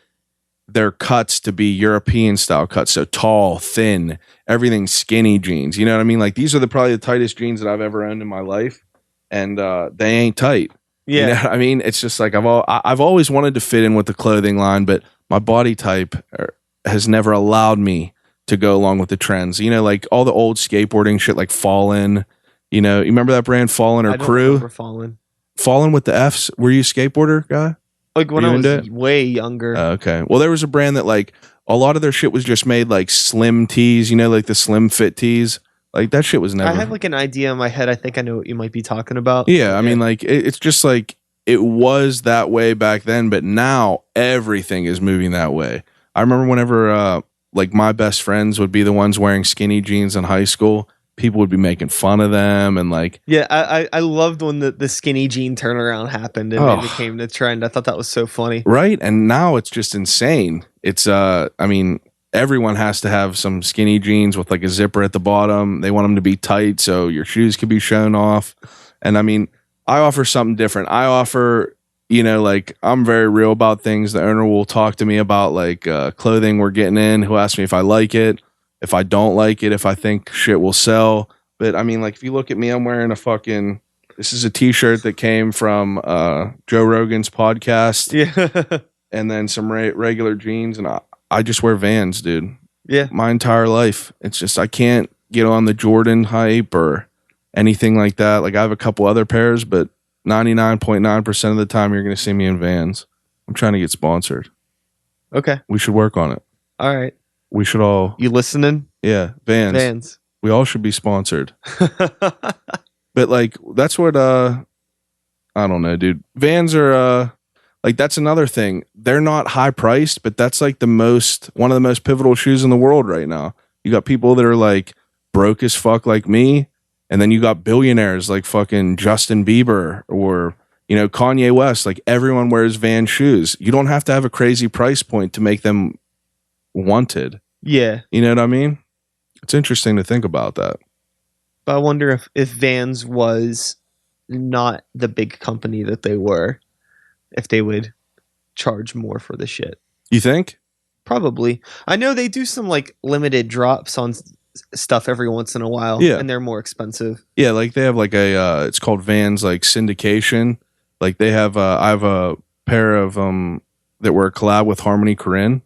their cuts to be European style cuts. So tall, thin, everything skinny jeans. You know what I mean? Like, these are probably the tightest jeans that I've ever owned in my life, and they ain't tight. Yeah, you know what I mean? It's just like I've always wanted to fit in with the clothing line, but my body type has never allowed me to go along with the trends. You know, like all the old skateboarding shit, like Fallen. You know, you remember that brand, Fallen or I don't Crew? remember Fallen. Fallen with the F's. Were you a skateboarder guy? Like when I was way younger. Okay. Well, there was a brand that like a lot of their shit was just made like slim tees. You know, like the slim fit tees. Like that shit was never. I have like an idea in my head. I think I know what you might be talking about. Yeah, I mean, like it's just like it was that way back then, but now everything is moving that way. I remember whenever like my best friends would be the ones wearing skinny jeans in high school. People would be making fun of them and like. Yeah, I loved when the skinny jean turnaround happened and it became the trend. I thought that was so funny. Right, and now it's just insane. It's I mean, everyone has to have some skinny jeans with like a zipper at the bottom. They want them to be tight so your shoes can be shown off. And I mean, I offer something different. I offer, you know, like I'm very real about things. The owner will talk to me about like clothing we're getting in. He'll ask me if I like it, if I don't like it, if I think shit will sell. But I mean, like if you look at me, I'm wearing this is a t-shirt that came from Joe Rogan's podcast. Yeah. And then some regular jeans, and I just wear Vans, dude. Yeah. My entire life. It's just, I can't get on the Jordan hype or anything like that. Like I have a couple other pairs, but 99.9% of the time you're going to see me in Vans. I'm trying to get sponsored. Okay. We should work on it. All right. We should all. You listening? Yeah. Vans. We all should be sponsored. But like, that's what, I don't know, dude. Vans are, like that's another thing. They're not high priced, but that's like one of the most pivotal shoes in the world right now. You got people that are like broke as fuck like me, and then you got billionaires like fucking Justin Bieber or, you know, Kanye West. Like everyone wears Vans shoes. You don't have to have a crazy price point to make them wanted. Yeah. You know what I mean? It's interesting to think about that. But I wonder if Vans was not the big company that they were, if they would charge more for the shit. You think? Probably. I know they do some like limited drops on stuff every once in a while. Yeah. And they're more expensive. Yeah, like they have like it's called Vans like syndication. Like they have I have a pair of that were a collab with Harmony Korine,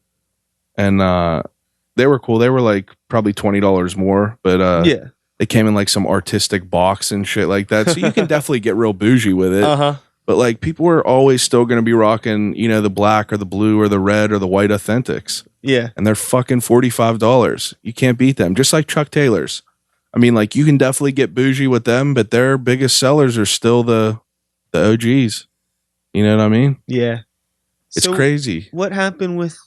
and they were cool. They were like probably $20 more, but yeah, they came in like some artistic box and shit like that. So you can definitely get real bougie with it. Uh-huh. But like people are always still going to be rocking, you know, the black or the blue or the red or the white authentics. Yeah. And they're fucking $45. You can't beat them. Just like Chuck Taylor's. I mean, like you can definitely get bougie with them, but their biggest sellers are still the OGs. You know what I mean? Yeah. It's crazy. What happened with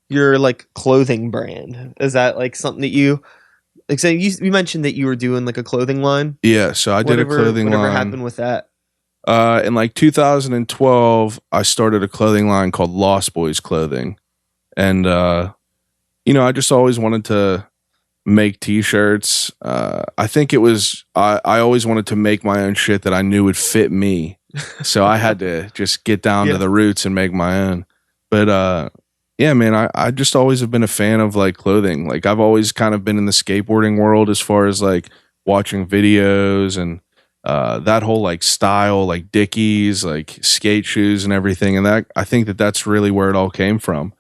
your like clothing brand? Is that like something that you like? Say you mentioned that you were doing like a clothing line. Yeah, so I did a clothing line. Whatever happened with that? In like 2012, I started a clothing line called Lost Boys Clothing, and you know, I just always wanted to make t-shirts. I think it was I always wanted to make my own shit that I knew would fit me. So I had to just get down to the roots and make my own. But yeah, man, I just always have been a fan of like clothing. Like I've always kind of been in the skateboarding world as far as like watching videos and that whole like style, like Dickies, like skate shoes and everything. And that I think that's really where it all came from.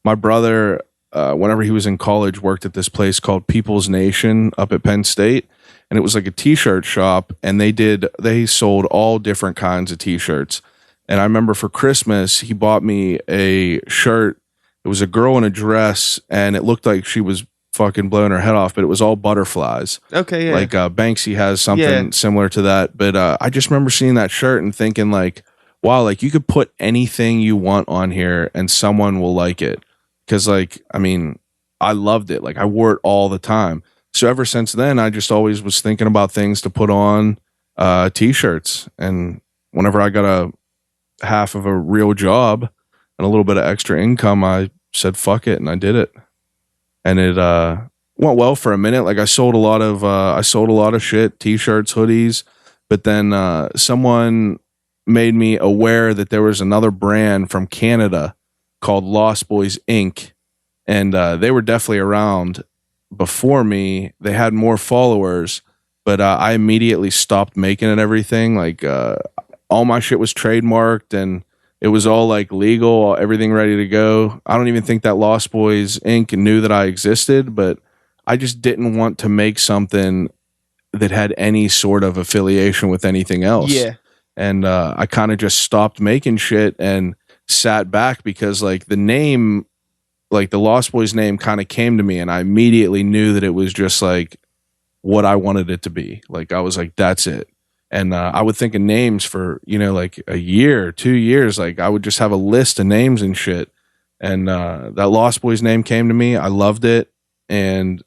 My brother, whenever he was in college, worked at this place called People's Nation up at Penn State. And it was like a t-shirt shop, and they sold all different kinds of t-shirts. And I remember for Christmas, he bought me a shirt. It was a girl in a dress, and it looked like she was fucking blowing her head off, but it was all butterflies. Okay, yeah. Like Banksy has something similar to that. But I just remember seeing that shirt and thinking like, wow, like you could put anything you want on here and someone will like it. Because like, I mean, I loved it. Like I wore it all the time. So ever since then, I just always was thinking about things to put on t-shirts. And whenever I got a half of a real job and a little bit of extra income, I said fuck it, and I did it. And it went well for a minute. Like I sold a lot of shit, t-shirts, hoodies, but then someone made me aware that there was another brand from Canada called Lost Boys Inc. And they were definitely around before me. They had more followers, but I immediately stopped making it everything. Like all my shit was trademarked and it was all like legal, everything ready to go. I don't even think that Lost Boys Inc. knew that I existed, but I just didn't want to make something that had any sort of affiliation with anything else. Yeah. And I kind of just stopped making shit and sat back because like the name, like the Lost Boys name kind of came to me and I immediately knew that it was just like what I wanted it to be. Like I was like, that's it. And I would think of names for, you know, like a year, 2 years. Like I would just have a list of names and shit. And that Lost Boys name came to me. I loved it. And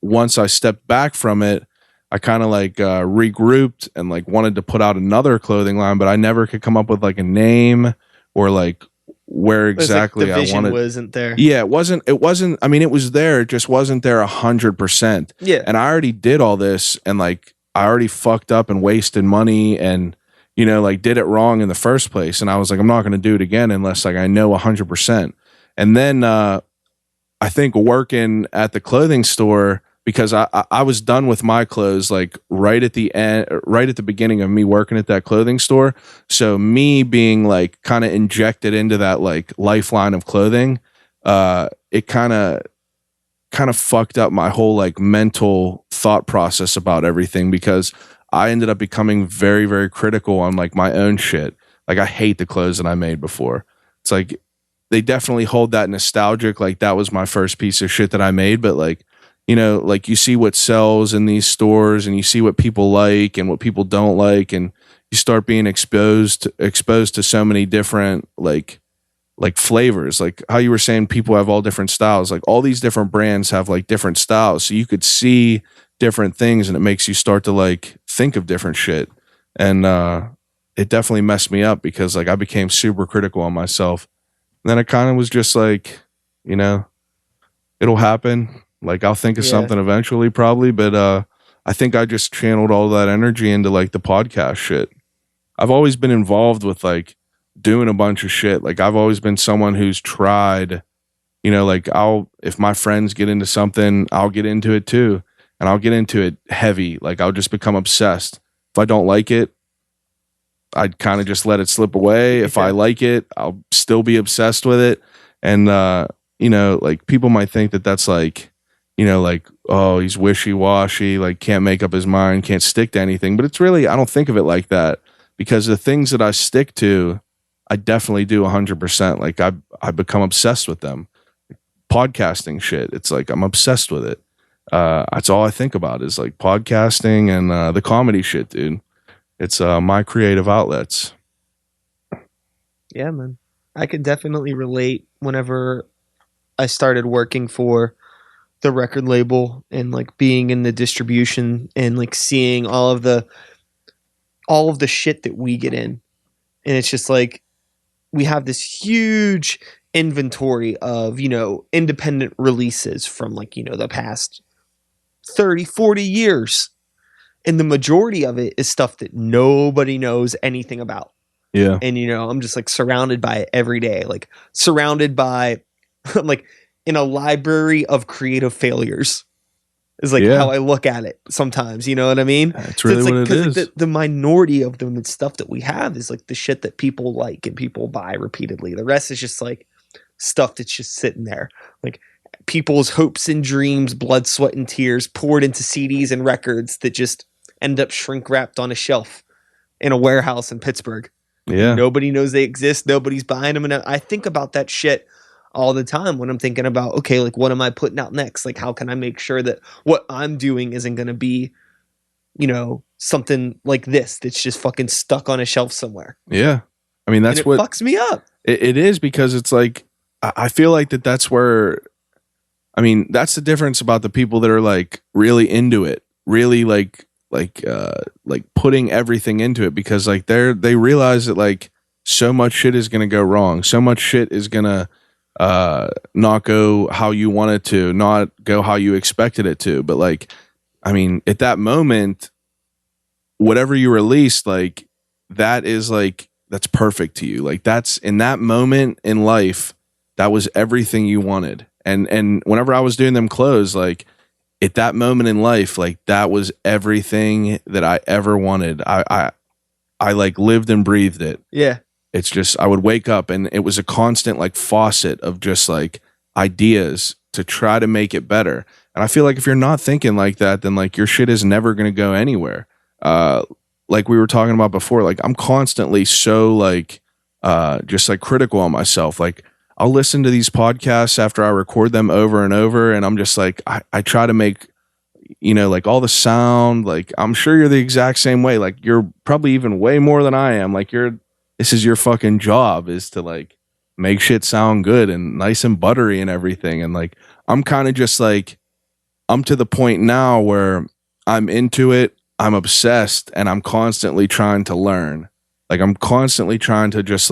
once I stepped back from it, I kind of like regrouped and like wanted to put out another clothing line, but I never could come up with like a name or like where exactly like the vision I wanted. Wasn't there? Yeah, it wasn't. I mean, it was there. It just wasn't there 100%. Yeah. And I already did all this, and like I already fucked up and wasted money, and you know, like did it wrong in the first place. And I was like, I'm not going to do it again unless like I know 100%. And then I think working at the clothing store, because I was done with my clothes like right at the end, right at the beginning of me working at that clothing store. So me being like kind of injected into that like lifeline of clothing, it kind of fucked up my whole like mental thought process about everything, because I ended up becoming very, very critical on like my own shit. Like I hate the clothes that I made before. It's like they definitely hold that nostalgic, like that was my first piece of shit that I made, but like, you know, like you see what sells in these stores and you see what people like and what people don't like, and you start being exposed to so many different like flavors. Like how you were saying people have all different styles. Like all these different brands have like different styles. So you could see different things and it makes you start to like think of different shit. And it definitely messed me up because like I became super critical on myself. And then it kind of was just like, you know, it'll happen. Like I'll think of something eventually probably, but I think I just channeled all that energy into like the podcast shit. I've always been involved with like doing a bunch of shit. Like I've always been someone who's tried, you know, like if my friends get into something, I'll get into it too. And I'll get into it heavy. Like I'll just become obsessed. If I don't like it, I'd kind of just let it slip away. If I like it, I'll still be obsessed with it. And, you know, like people might think that that's like, you know, like, oh, he's wishy-washy, like can't make up his mind, can't stick to anything. But it's really, I don't think of it like that, because the things that I stick to, I definitely do 100%. Like I become obsessed with them. Podcasting shit, it's like I'm obsessed with it. That's all I think about is like podcasting and the comedy shit, dude. It's my creative outlets. Yeah, man. I could definitely relate whenever I started working for the record label and like being in the distribution and like seeing all of the shit that we get in. And it's just like we have this huge inventory of, you know, independent releases from like, you know, the past 30, 40 years. And the majority of it is stuff that nobody knows anything about. Yeah. And, you know, I'm just like surrounded by it every day, like surrounded by like in a library of creative failures is like how I look at it sometimes. You know what I mean? That's really so what it is. The minority of them and stuff that we have is like the shit that people like and people buy repeatedly. The rest is just like stuff that's just sitting there. Like people's hopes and dreams, blood, sweat, and tears poured into CDs and records that just end up shrink wrapped on a shelf in a warehouse in Pittsburgh. Yeah. Nobody knows they exist. Nobody's buying them. And I think about that shit all the time when I'm thinking about, okay, like, what am I putting out next? Like, how can I make sure that what I'm doing isn't going to be, something like this that's just fucking stuck on a shelf somewhere. Yeah. I mean, that's what fucks me up. It is, because it's like, I feel like that's where, I mean, that's the difference about the people that are like really into it, really like putting everything into it, because like they realize that like so much shit is going to go wrong. So much shit is going to not go how you want it to, not go how you expected it to. But like, I mean, at that moment, whatever you released, like that is like, that's perfect to you. Like that's in that moment in life, that was everything you wanted. And whenever I was doing them clothes, like at that moment in life, like that was everything that I ever wanted. I like lived and breathed it. Yeah. It's just, I would wake up and it was a constant like faucet of just like ideas to try to make it better. And I feel like if you're not thinking like that, then like your shit is never going to go anywhere. Like we were talking about before, like I'm constantly so like, just like critical on myself. Like I'll listen to these podcasts after I record them over and over. And I'm just like, I try to make, like all the sound, like I'm sure you're the exact same way. Like you're probably even way more than I am. Like this is your fucking job, is to like make shit sound good and nice and buttery and everything. And like, I'm kind of just like, I'm to the point now where I'm into it. I'm obsessed and I'm constantly trying to learn. Like I'm constantly trying to just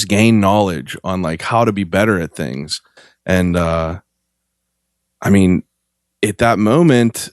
gain knowledge on like how to be better at things. And I mean, at that moment,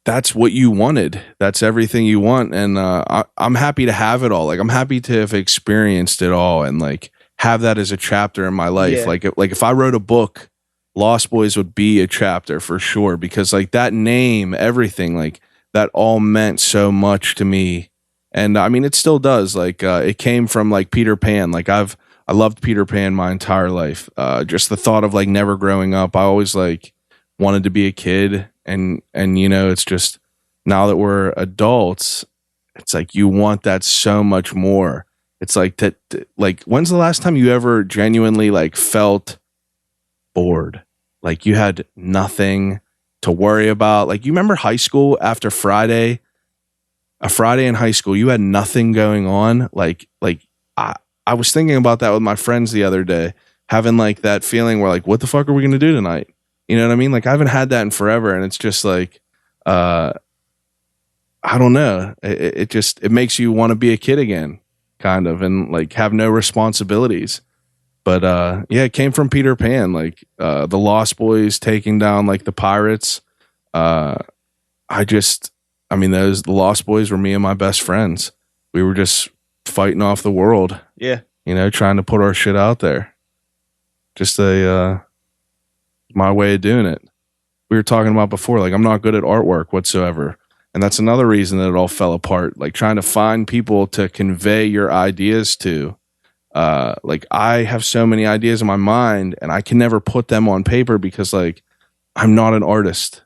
that's what you wanted. That's everything you want. And I'm happy to have it all. Like I'm happy to have experienced it all and like have that as a chapter in my life. Yeah. Like if I wrote a book, Lost Boys would be a chapter for sure, because like that name, everything, like that all meant so much to me. And I mean, it still does. Like it came from like Peter Pan. Like I loved Peter Pan my entire life. Just the thought of like never growing up. I always like wanted to be a kid. And it's just now that we're adults, it's like you want that so much more. It's like that. Like when's the last time you ever genuinely like felt bored? Like you had nothing to worry about. Like you remember high school after a Friday in high school, you had nothing going on. Like I was thinking about that with my friends the other day, having like that feeling where like, what the fuck are we going to do tonight? You know what I mean? Like I haven't had that in forever. And it's just like, I don't know. It makes you want to be a kid again, kind of, and like have no responsibilities. But yeah, it came from Peter Pan, like the Lost Boys taking down like the pirates. The Lost Boys were me and my best friends. We were just fighting off the world. Yeah. Trying to put our shit out there. Just my way of doing it. We were talking about before, like I'm not good at artwork whatsoever. And that's another reason that it all fell apart. Like trying to find people to convey your ideas to. Like I have so many ideas in my mind and I can never put them on paper because like I'm not an artist.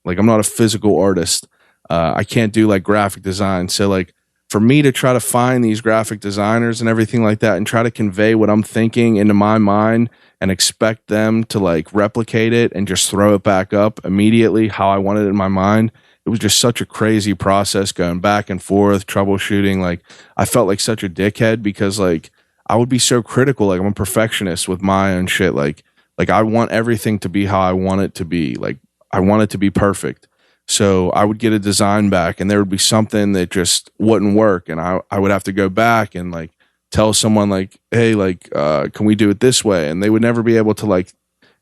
Like I'm not a physical artist. I can't do like graphic design. So like for me to try to find these graphic designers and everything like that and try to convey what I'm thinking into my mind and expect them to like replicate it and just throw it back up immediately how I want it in my mind. It was just such a crazy process going back and forth, troubleshooting. Like I felt like such a dickhead because like I would be so critical. Like I'm a perfectionist with my own shit. Like I want everything to be how I want it to be. Like I want it to be perfect. So I would get a design back and there would be something that just wouldn't work. And I would have to go back and like tell someone like, hey, like, can we do it this way? And they would never be able to like,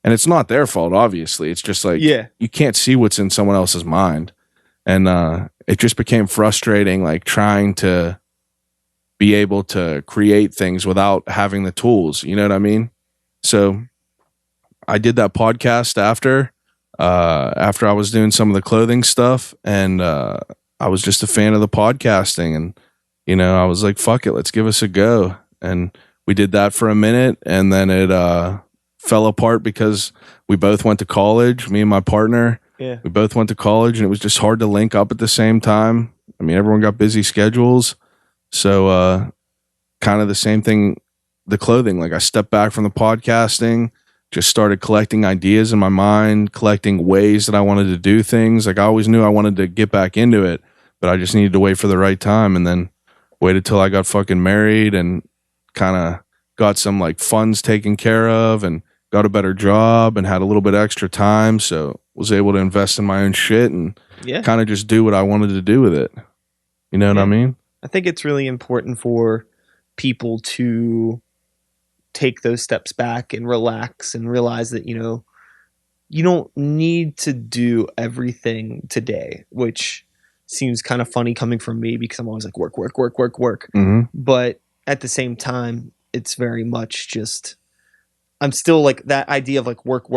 and it's not their fault, obviously. It's just like, yeah, you can't see what's in someone else's mind. And it just became frustrating, like trying to be able to create things without having the tools. You know what I mean? So I did that podcast after I was doing some of the clothing stuff, and I was just a fan of the podcasting, and I was like, fuck it, let's give us a go. And we did that for a minute, and then it fell apart because we both went to college, me and my partner. Yeah. We both went to college, and it was just hard to link up at the same time. I mean, everyone got busy schedules. So kind of the same thing, the clothing. Like I stepped back from the podcasting, just started collecting ideas in my mind, collecting ways that I wanted to do things. Like I always knew I wanted to get back into it, but I just needed to wait for the right time, and then waited till I got fucking married and kind of got some like funds taken care of and got a better job and had a little bit extra time. So was able to invest in my own shit and kind of just do what I wanted to do with it. You know what I mean? I think it's really important for people to take those steps back and relax and realize that, you know, you don't need to do everything today, which seems kind of funny coming from me because I'm always like work. Mm-hmm. But at the same time, it's very much just, I'm still like that idea of like work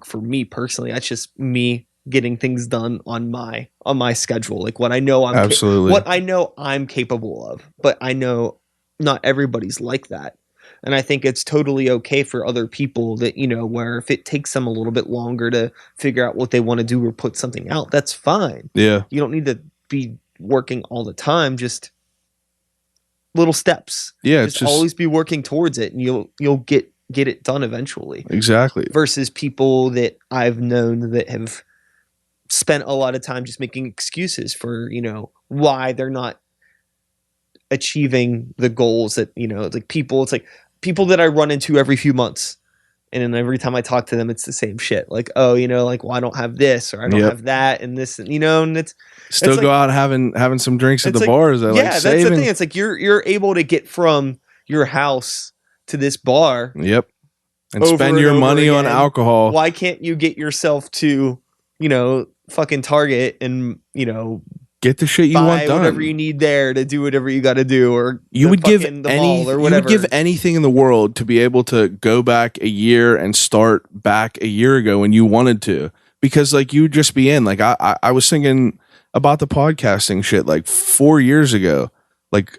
for me personally. That's just me getting things done on my schedule. Like what I know what I know I'm capable of, but I know not everybody's like that. And I think it's totally okay for other people that, you know, where if it takes them a little bit longer to figure out what they want to do or put something out, that's fine. Yeah. You don't need to be working all the time, just little steps. Yeah. Just always be working towards it, and you'll get it done eventually. Exactly. Versus people that I've known that have spent a lot of time just making excuses for, you know, why they're not achieving the goals that, you know, it's like people that I run into every few months. And then every time I talk to them, it's the same shit. Like, oh, you know, like, well, I don't have this or I don't have that and this, and, you know, and it's still go out having some drinks at the bars. That's the thing. It's like you're able to get from your house to this bar. Yep. And spend your money on alcohol. Why can't you get yourself to, you know, fucking Target and, you know, get the shit you want done. Whatever you need there to do whatever you got to do, or you would give anything to be able to go back a year and start back a year ago when you wanted to, because like you would just be in. Like I was thinking about the podcasting shit like 4 years ago. Like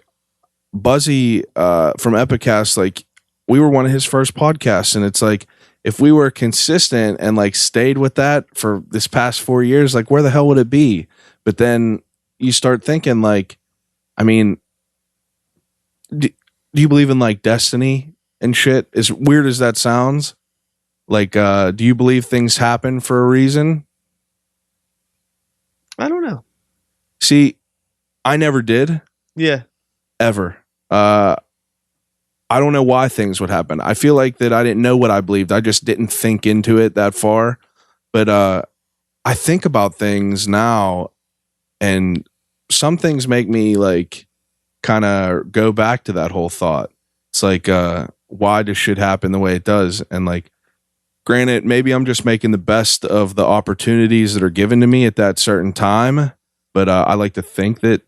Buzzy from Epicast, like we were one of his first podcasts, and it's like if we were consistent and like stayed with that for this past 4 years, like where the hell would it be? But then you start thinking like, I mean, do you believe in like destiny and shit? As weird as that sounds, like, do you believe things happen for a reason? I don't know. See, I never did. Yeah. Ever. I don't know why things would happen. I feel like that I didn't know what I believed. I just didn't think into it that far. But I think about things now, and some things make me like kind of go back to that whole thought. It's like, why does shit happen the way it does? And like, granted, maybe I'm just making the best of the opportunities that are given to me at that certain time. But I like to think that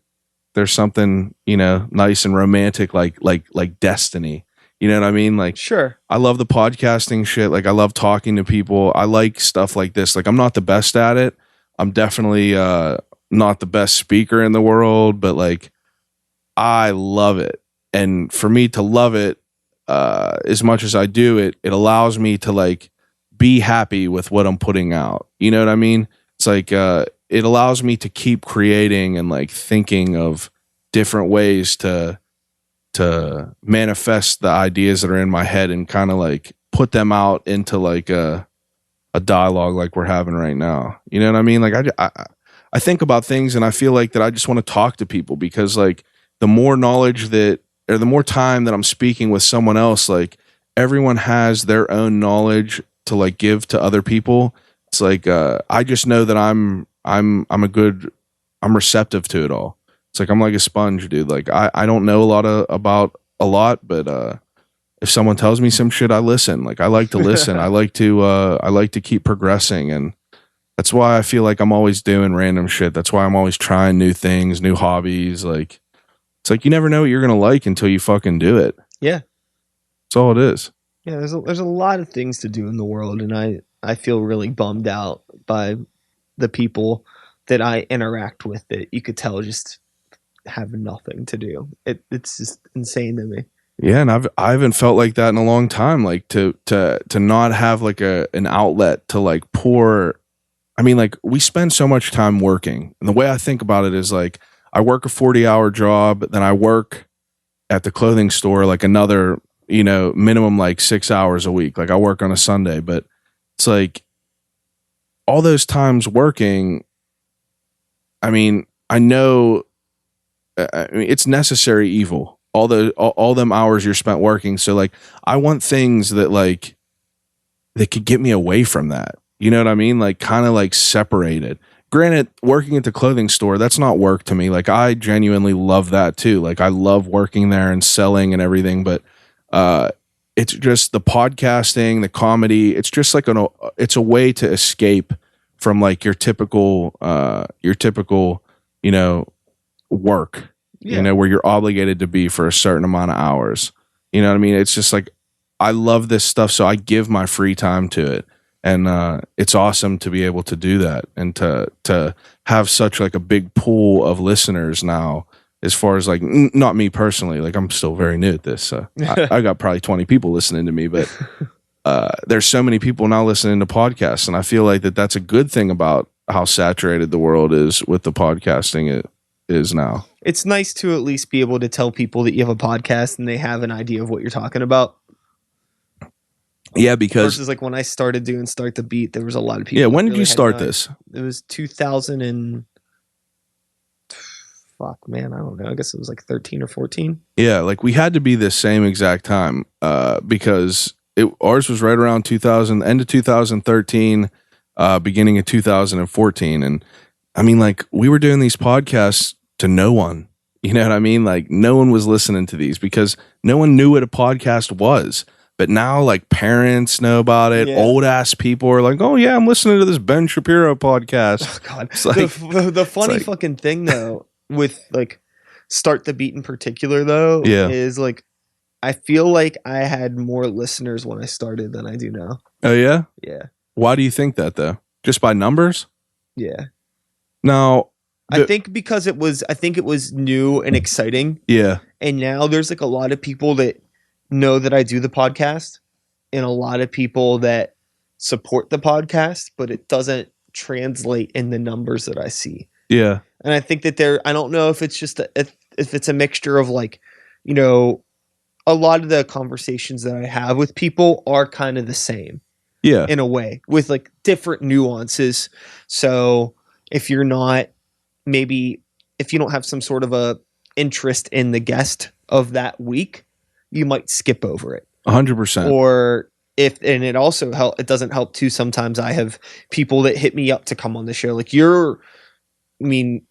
there's something, you know, nice and romantic, like destiny. You know what I mean? Like, sure. I love the podcasting shit. Like, I love talking to people. I like stuff like this. Like, I'm not the best at it. I'm definitely not the best speaker in the world, but like, I love it. And for me to love it as much as I do it, it allows me to like be happy with what I'm putting out. You know what I mean? It's like, it allows me to keep creating and like thinking of different ways to manifest the ideas that are in my head and kind of like put them out into like a dialogue like we're having right now. You know what I mean? Like I think about things and I feel like that I just want to talk to people, because like the more knowledge that, or the more time that I'm speaking with someone else, like everyone has their own knowledge to like give to other people. It's like, I just know that I'm receptive to it all. It's like, I'm like a sponge, dude. Like I don't know about a lot, but if someone tells me some shit, I listen. Like I like to listen. I like to keep progressing. And that's why I feel like I'm always doing random shit. That's why I'm always trying new things, new hobbies. Like, it's like, you never know what you're going to like until you fucking do it. Yeah. That's all it is. Yeah. There's a lot of things to do in the world. And I feel really bummed out by the people that I interact with that you could tell just have nothing to do. It's just insane to me. Yeah, and I haven't felt like that in a long time. Like to not have like an outlet to like pour. I mean, like we spend so much time working, and the way I think about it is like I work a 40-hour job, then I work at the clothing store like another, minimum like 6 hours a week. Like I work on a Sunday, but it's like all those times working, I mean, I know it's necessary evil. All them hours you're spent working. So like I want things that like that could get me away from that. You know what I mean? Like kind of like separated. Granted, working at the clothing store, that's not work to me. Like I genuinely love that too. Like I love working there and selling and everything, but it's just the podcasting, the comedy. It's just like it's a way to escape from like your typical, work, where you're obligated to be for a certain amount of hours. You know what I mean? It's just like, I love this stuff. So I give my free time to it. And it's awesome to be able to do that and to have such like a big pool of listeners now, as far as like, not me personally, like I'm still very new at this. So I got probably 20 people listening to me, but there's so many people now listening to podcasts. And I feel like that's a good thing about how saturated the world is with the podcasting it is now. It's nice to at least be able to tell people that you have a podcast and they have an idea of what you're talking about. Yeah, because versus like when I started doing Start the Beat, there was a lot of people. Yeah, when did you start this? It was 2000 and fuck, man, I don't know. I guess it was like 13 or 14. Yeah, like we had to be the same exact time because ours was right around 2000, end of 2013, beginning of 2014, and I mean, like we were doing these podcasts to no one. You know what I mean? Like no one was listening to these because no one knew what a podcast was. But now, like, parents know about it. Yeah. Old ass people are like, "Oh yeah, I'm listening to this Ben Shapiro podcast." Oh God, it's like, the funny fucking thing though with like Start the Beat in particular though, is like I feel like I had more listeners when I started than I do now. Oh yeah, yeah. Why do you think that though? Just by numbers? Yeah. Now, I think because it was new and exciting. Yeah. And now there's like a lot of people that know that I do the podcast and a lot of people that support the podcast, but it doesn't translate in the numbers that I see. Yeah. And I think that I don't know if it's just if it's a mixture of like, a lot of the conversations that I have with people are kind of the same. Yeah. In a way, with like different nuances. So if you don't have some sort of a interest in the guest of that week, you might skip over it 100%. Or it also it doesn't help too. Sometimes I have people that hit me up to come on the show. Like we're in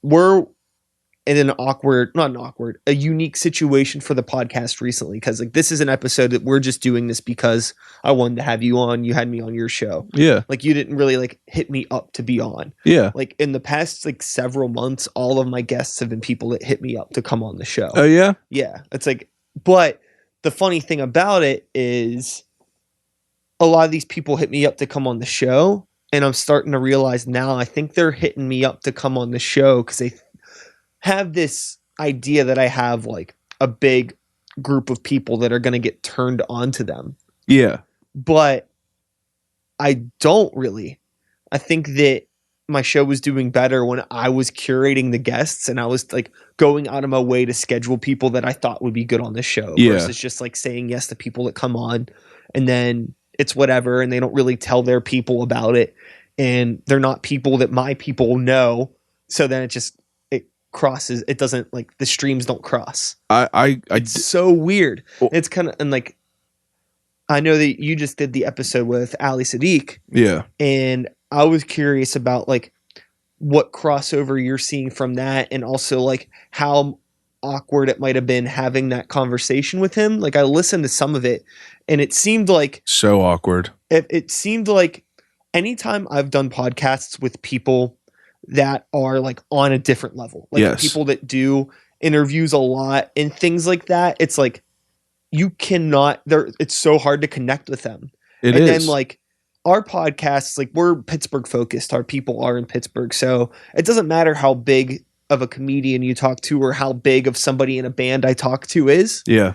a unique situation for the podcast recently. Cause like this is an episode that we're just doing this because I wanted to have you on. You had me on your show. Yeah. Like you didn't really like hit me up to be on. Yeah. Like in the past, like several months, all of my guests have been people that hit me up to come on the show. Oh yeah. Yeah. It's like, but the funny thing about it is a lot of these people hit me up to come on the show, and I'm starting to realize now I think they're hitting me up to come on the show because they have this idea that I have like a big group of people that are going to get turned on to them. Yeah. But I don't really. I think that my show was doing better when I was curating the guests and I was like going out of my way to schedule people that I thought would be good on the show versus just like saying yes to people that come on and then it's whatever and they don't really tell their people about it and they're not people that my people know. So then it crosses. It doesn't like the streams don't cross. It's so weird. Well, it's kind of, and like, I know that you just did the episode with Ali Sadiq. Yeah. And I was curious about like what crossover you're seeing from that and also like how awkward it might have been having that conversation with him. Like I listened to some of it and it seemed like so awkward. It seemed like anytime I've done podcasts with people that are like on a different level, like people that do interviews a lot and things like that, it's like you cannot it's so hard to connect with them. It is. Then like our podcasts, like we're Pittsburgh focused. Our people are in Pittsburgh. So it doesn't matter how big of a comedian you talk to or how big of somebody in a band I talk to is. Yeah.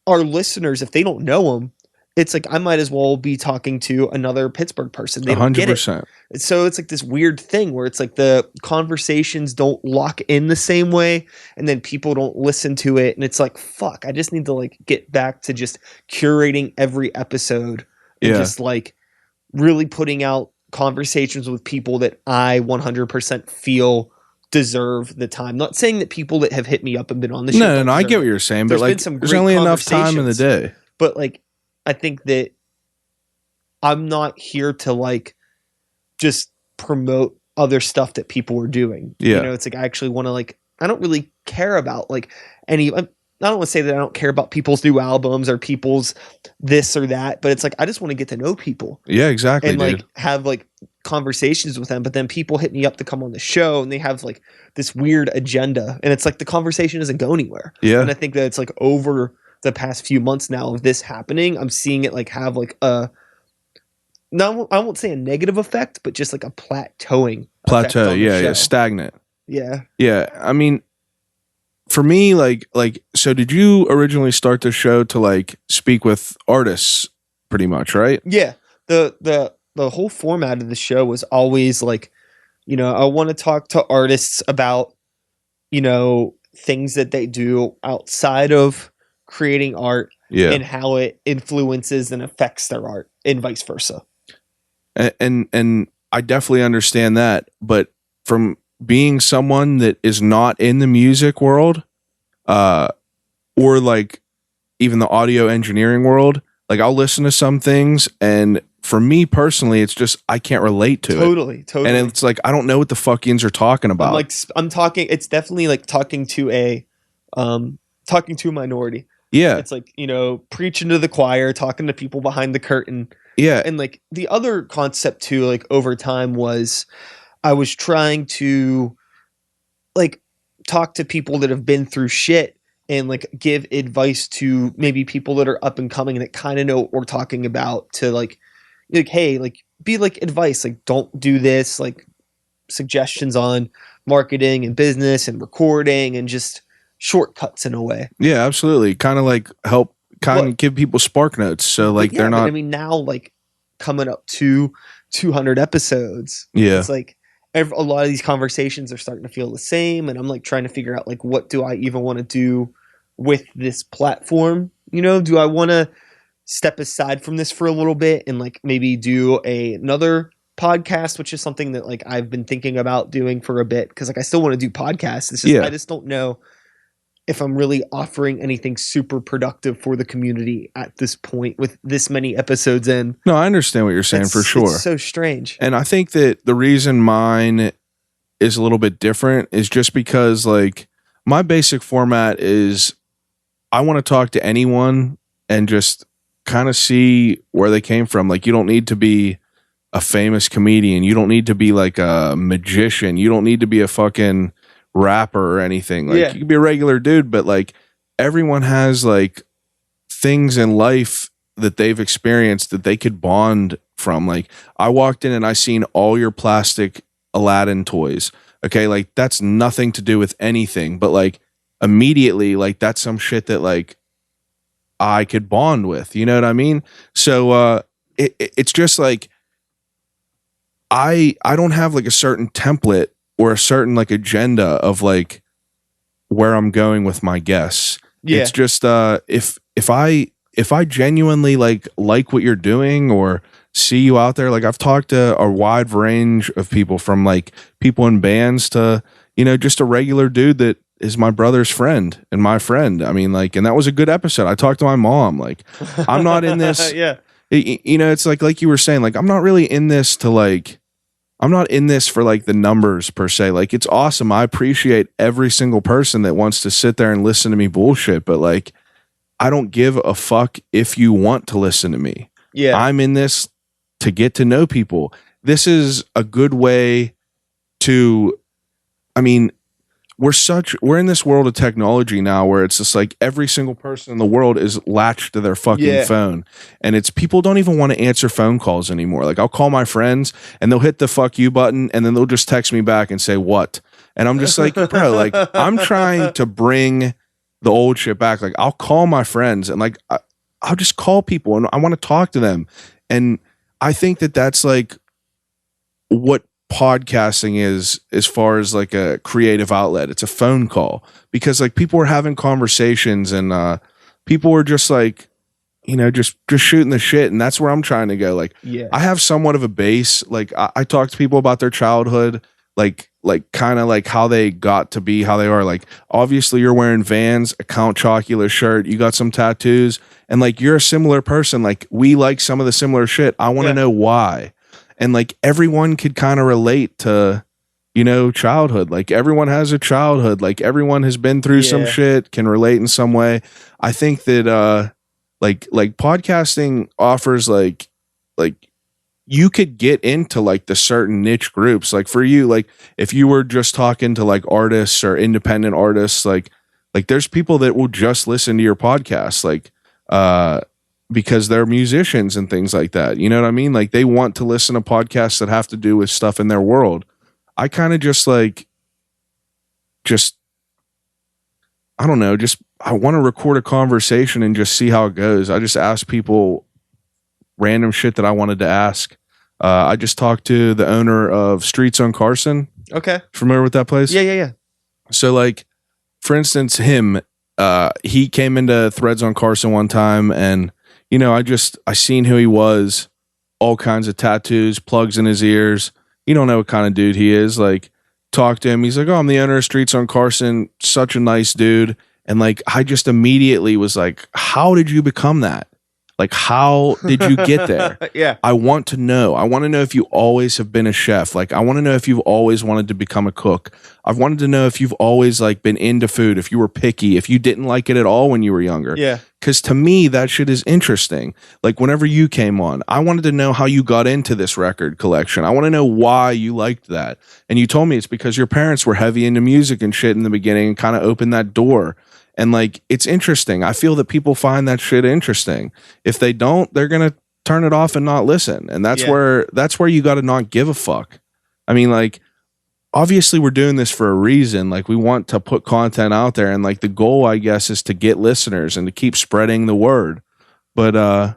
Our listeners, if they don't know them, it's like I might as well be talking to another Pittsburgh person. They don't 100%. Get it. So it's like this weird thing where it's like the conversations don't lock in the same way, and then people don't listen to it, and it's like, fuck, I just need to like get back to just curating every episode and just like really putting out conversations with people that I 100% feel deserve the time. Not saying that people that have hit me up and been on the show. No, I get what you're saying, but like there's only enough time in the day. But like I think that I'm not here to like just promote other stuff that people are doing. Yeah. You know, it's like I actually want to like, I don't really care about like I don't want to say that I don't care about people's new albums or people's this or that, but it's like I just want to get to know people. Yeah, exactly. And dude. like have like conversations with them, but then people hit me up to come on the show and they have like this weird agenda, and it's like the conversation doesn't go anywhere. Yeah. And I think that it's like over the past few months now of this happening, I'm seeing it like have like I won't say a negative effect, but just like a plateauing. Plateau, yeah, stagnant. Yeah. Yeah. I mean, for me, like, so did you originally start the show to like speak with artists pretty much, right? Yeah. The whole format of the show was always like, you know, I want to talk to artists about, you know, things that they do outside of creating art and how it influences and affects their art and vice versa. And I definitely understand that, but from being someone that is not in the music world, or like even the audio engineering world, like I'll listen to some things, and for me personally, it's just I can't relate to it. Totally. And it's like I don't know what the fuckings are talking about. I'm talking. It's definitely like talking to a minority. Yeah. It's like, you know, preaching to the choir, talking to people behind the curtain. Yeah. And like the other concept too, like over time was I was trying to like talk to people that have been through shit and like give advice to maybe people that are up and coming that kind of know what we're talking about, to like, hey, like be like advice, like don't do this, like suggestions on marketing and business and recording and just shortcuts in a way. Yeah, absolutely. Kind of like help give people spark notes. So like they're not, I mean, now like coming up to 200 episodes. Yeah. It's like a lot of these conversations are starting to feel the same. And I'm like trying to figure out like, what do I even want to do with this platform? You know, do I want to step aside from this for a little bit and like maybe do another podcast, which is something that like I've been thinking about doing for a bit. Cause like I still want to do podcasts. It's just, I just don't know if I'm really offering anything super productive for the community at this point with this many episodes in. No, I understand what you're saying for sure. It's so strange. And I think that the reason mine is a little bit different is just because like my basic format is I want to talk to anyone and just kind of see where they came from. Like you don't need to be a famous comedian. You don't need to be like a magician. You don't need to be a fucking rapper or anything. Like you could be a regular dude, but like everyone has like things in life that they've experienced that they could bond from. Like I walked in and I seen all your plastic Aladdin toys. Okay, like that's nothing to do with anything, but like immediately like that's some shit that like I could bond with, you know what I mean? So it's just like I don't have like a certain template or a certain like agenda of like where I'm going with my guests. Yeah. It's just if I genuinely like what you're doing or see you out there, like I've talked to a wide range of people, from like people in bands to, you know, just a regular dude that is my brother's friend and my friend. I mean, like, and that was a good episode. I talked to my mom. Like, I'm not in this. You know, it's like you were saying, like, I'm not really in this to like, I'm not in this for like the numbers per se. Like, it's awesome. I appreciate every single person that wants to sit there and listen to me bullshit, but like, I don't give a fuck if you want to listen to me. Yeah. I'm in this to get to know people. This is a good way to, I mean, we're in this world of technology now where it's just like every single person in the world is latched to their fucking phone, and it's people don't even want to answer phone calls anymore. Like I'll call my friends and they'll hit the fuck you button and then they'll just text me back and say what, and I'm just like, bro, like I'm trying to bring the old shit back. Like I'll call my friends and like I'll just call people and I want to talk to them. And I think that that's like what podcasting is as far as like a creative outlet. It's a phone call, because like people were having conversations and people were just like, you know, just shooting the shit. And that's where I'm trying to go. Like, I have somewhat of a base. Like I talk to people about their childhood, like kind of like how they got to be how they are. Like, obviously you're wearing Vans, a Count Chocula shirt, you got some tattoos, and like you're a similar person. Like, we like some of the similar shit. I want to know why. And like everyone could kind of relate to, you know, childhood. Like, everyone has a childhood. Like, everyone has been through some shit, can relate in some way. I think that like podcasting offers like you could get into like the certain niche groups. Like for you, like if you were just talking to like artists or independent artists, like there's people that will just listen to your podcast, like because they're musicians and things like that. You know what I mean? Like, they want to listen to podcasts that have to do with stuff in their world. I kind of just I don't know, I want to record a conversation and just see how it goes. I just ask people random shit that I wanted to ask. I just talked to the owner of Streets on Carson. Okay. Familiar with that place? Yeah. So like, for instance, he came into Threads on Carson one time, and you know, I seen who he was, all kinds of tattoos, plugs in his ears. You don't know what kind of dude he is. Like, talk to him. He's like, oh, I'm the owner of Streets on Carson. Such a nice dude. And like, I just immediately was like, how did you become that? Like, how did you get there? Yeah. I want to know. I want to know if you always have been a chef. Like, I want to know if you've always wanted to become a cook. I've wanted to know if you've always like been into food, if you were picky, if you didn't like it at all when you were younger. Yeah. Because to me, that shit is interesting. Like, whenever you came on, I wanted to know how you got into this record collection. I want to know why you liked that. And you told me it's because your parents were heavy into music and shit in the beginning and kind of opened that door. And like, it's interesting. I feel that people find that shit interesting. If they don't, they're going to turn it off and not listen. And that's where you got to not give a fuck. I mean, like, obviously we're doing this for a reason. Like, we want to put content out there, and like the goal, I guess, is to get listeners and to keep spreading the word. But I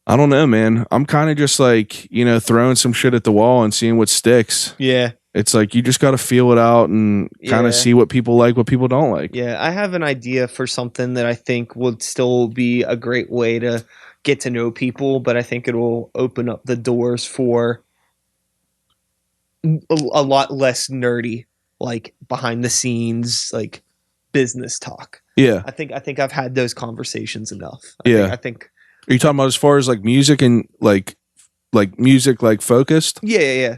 don't know, man. I'm kind of just like, you know, throwing some shit at the wall and seeing what sticks. Yeah. It's like, you just got to feel it out and kind of see what people like, what people don't like. Yeah, I have an idea for something that I think would still be a great way to get to know people, but I think it will open up the doors for a lot less nerdy, like behind the scenes, like business talk. Yeah. I think I've had those conversations enough. I think. Are you talking about as far as like music and like music like focused? Yeah.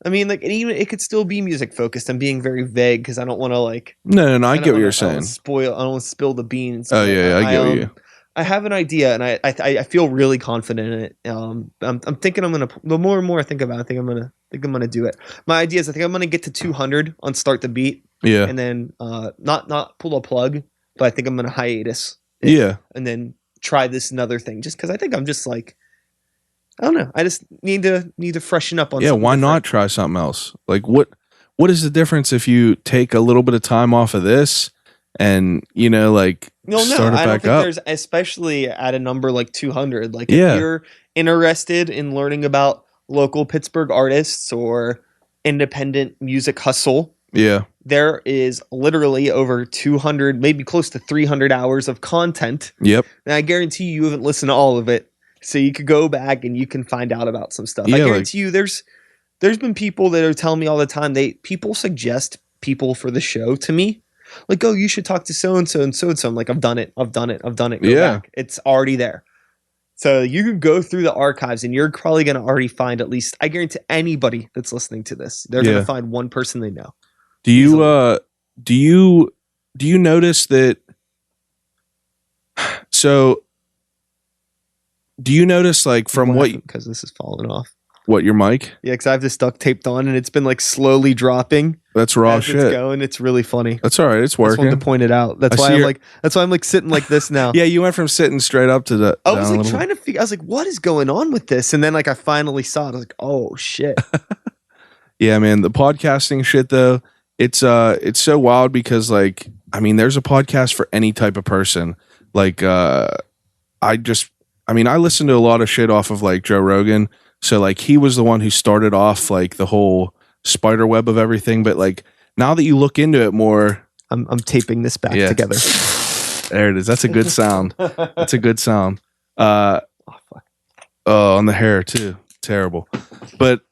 I mean, like, it could still be music focused. I'm being very vague because I don't want to like. No. I get what you're saying. I don't want to spill the beans. Oh yeah, I get you. I have an idea, and I feel really confident in it. I'm thinking I'm gonna. The more and more I think about it, I think I'm gonna do it. My idea is I think I'm gonna get to 200 on Start the Beat. Yeah. And then not pull a plug, but I think I'm gonna hiatus. And then try this another thing, just because I think I'm just like. I don't know. I just need to freshen up on. Yeah, why different. not try something else? Like, what is the difference if you take a little bit of time off of this and, you know, like start it I don't back think up? There's, especially at a number like 200. Like, if you're interested in learning about local Pittsburgh artists or independent music hustle, there is literally over 200, maybe close to 300 hours of content. Yep. And I guarantee you haven't listened to all of it. So you could go back and you can find out about some stuff. I guarantee you there's been people that are telling me all the time, people suggest people for the show to me. Like, oh, you should talk to so-and-so and so-and-so. I'm like, I've done it. Go back. It's already there. So you can go through the archives and you're probably going to already find at least, I guarantee anybody that's listening to this, they're going to find one person they know. Do you notice that? So, do you notice, like, from what? Because this is falling off. What, your mic? Yeah, because I have this duct taped on and it's been like slowly dropping. That's raw shit. It's going. It's really funny. That's all right. It's working. I just wanted to point it out. That's why I'm like sitting like this now. Yeah, you went from sitting straight up to the. I was like trying to figure. I was like, what is going on with this? And then like I finally saw it. I was like, oh shit. Yeah, man. The podcasting shit though, it's so wild because, like, I mean, there's a podcast for any type of person. Like, I listen to a lot of shit off of like Joe Rogan. So like he was the one who started off like the whole spider web of everything. But like now that you look into it more, I'm taping this back together. There it is. That's a good sound. That's a good sound. Oh, fuck. On the hair too. Terrible. But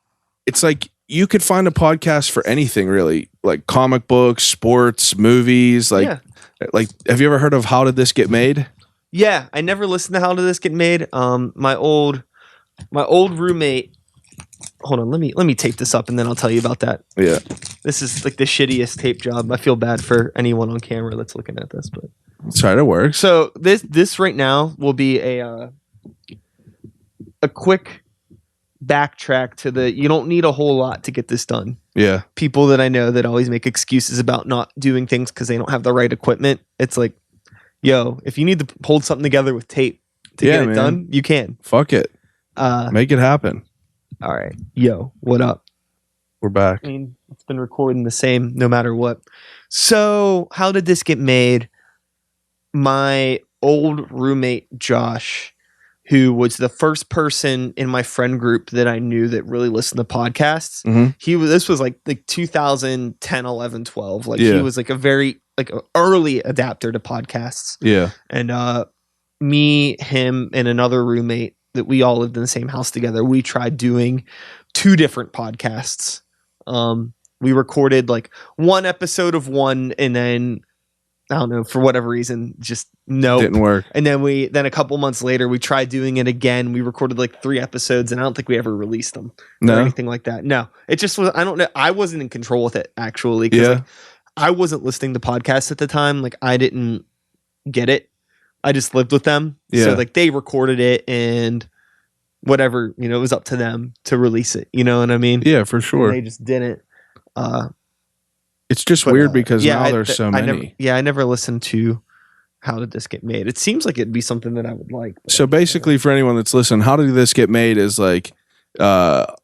it's like you could find a podcast for anything really, like comic books, sports, movies. Like have you ever heard of How Did This Get Made? Yeah, I never listened to How Did This Get Made. My old roommate. Hold on, let me tape this up and then I'll tell you about that. Yeah. This is like the shittiest tape job. I feel bad for anyone on camera that's looking at this, but sorry, it works. So this right now will be a quick backtrack to the you don't need a whole lot to get this done. Yeah. People that I know that always make excuses about not doing things because they don't have the right equipment. It's like, yo, if you need to hold something together with tape to get it done, you can. Fuck it. Make it happen. All right. Yo, what up? We're back. I mean, it's been recording the same no matter what. So, how did this get made? My old roommate, Josh, who was the first person in my friend group that I knew that really listened to podcasts. Mm-hmm. This was like 2010, 11, 12. Like he was like a very like early adapter to podcasts. Yeah. And me, him, and another roommate that we all lived in the same house together, we tried doing 2 different podcasts. We recorded like one episode of one, and then I don't know, for whatever reason, just didn't work. And then a couple months later, we tried doing it again. We recorded like 3 episodes, and I don't think we ever released them or anything like that. No, it just was. I don't know. I wasn't in control with it actually. Like, I wasn't listening to podcasts at the time. Like I didn't get it. I just lived with them. Yeah. So like they recorded it and whatever, it was up to them to release it. You know what I mean? Yeah, for sure. And they just didn't. It's just weird because now there's so many. I never listened to How Did This Get Made. It seems like it'd be something that I would like. So basically, for anyone that's listening, How Did This Get Made is like a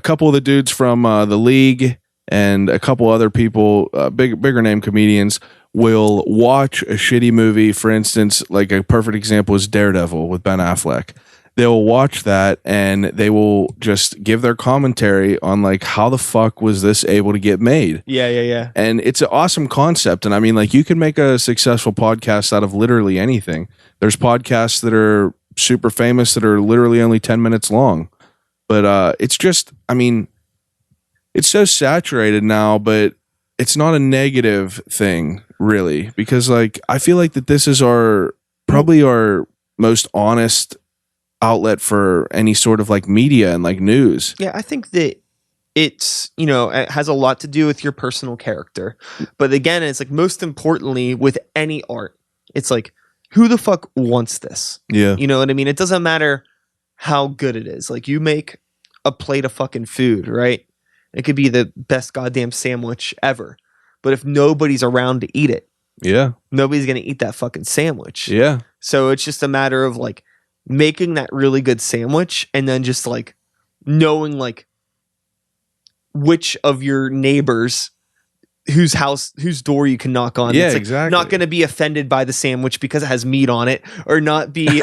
couple of the dudes from the league and a couple other people, bigger name comedians, will watch a shitty movie. For instance, like a perfect example is Daredevil with Ben Affleck. They will watch that and they will just give their commentary on like how the fuck was this able to get made. Yeah. And it's an awesome concept. And I mean, like you can make a successful podcast out of literally anything. There's podcasts that are super famous that are literally only 10 minutes long. But it's just, I mean, it's so saturated now, but it's not a negative thing really, because like I feel like that this is probably our most honest outlet for any sort of like media and like news. Yeah, I think that it's, it has a lot to do with your personal character. But again, it's like most importantly with any art, it's like, who the fuck wants this? Yeah. You know what I mean? It doesn't matter how good it is. Like you make a plate of fucking food, right? It could be the best goddamn sandwich ever. But if nobody's around to eat it, nobody's going to eat that fucking sandwich. Yeah. So it's just a matter of like making that really good sandwich and then just like knowing like which of your neighbors whose door you can knock on. Yeah, it's like exactly. Not going to be offended by the sandwich because it has meat on it, or not be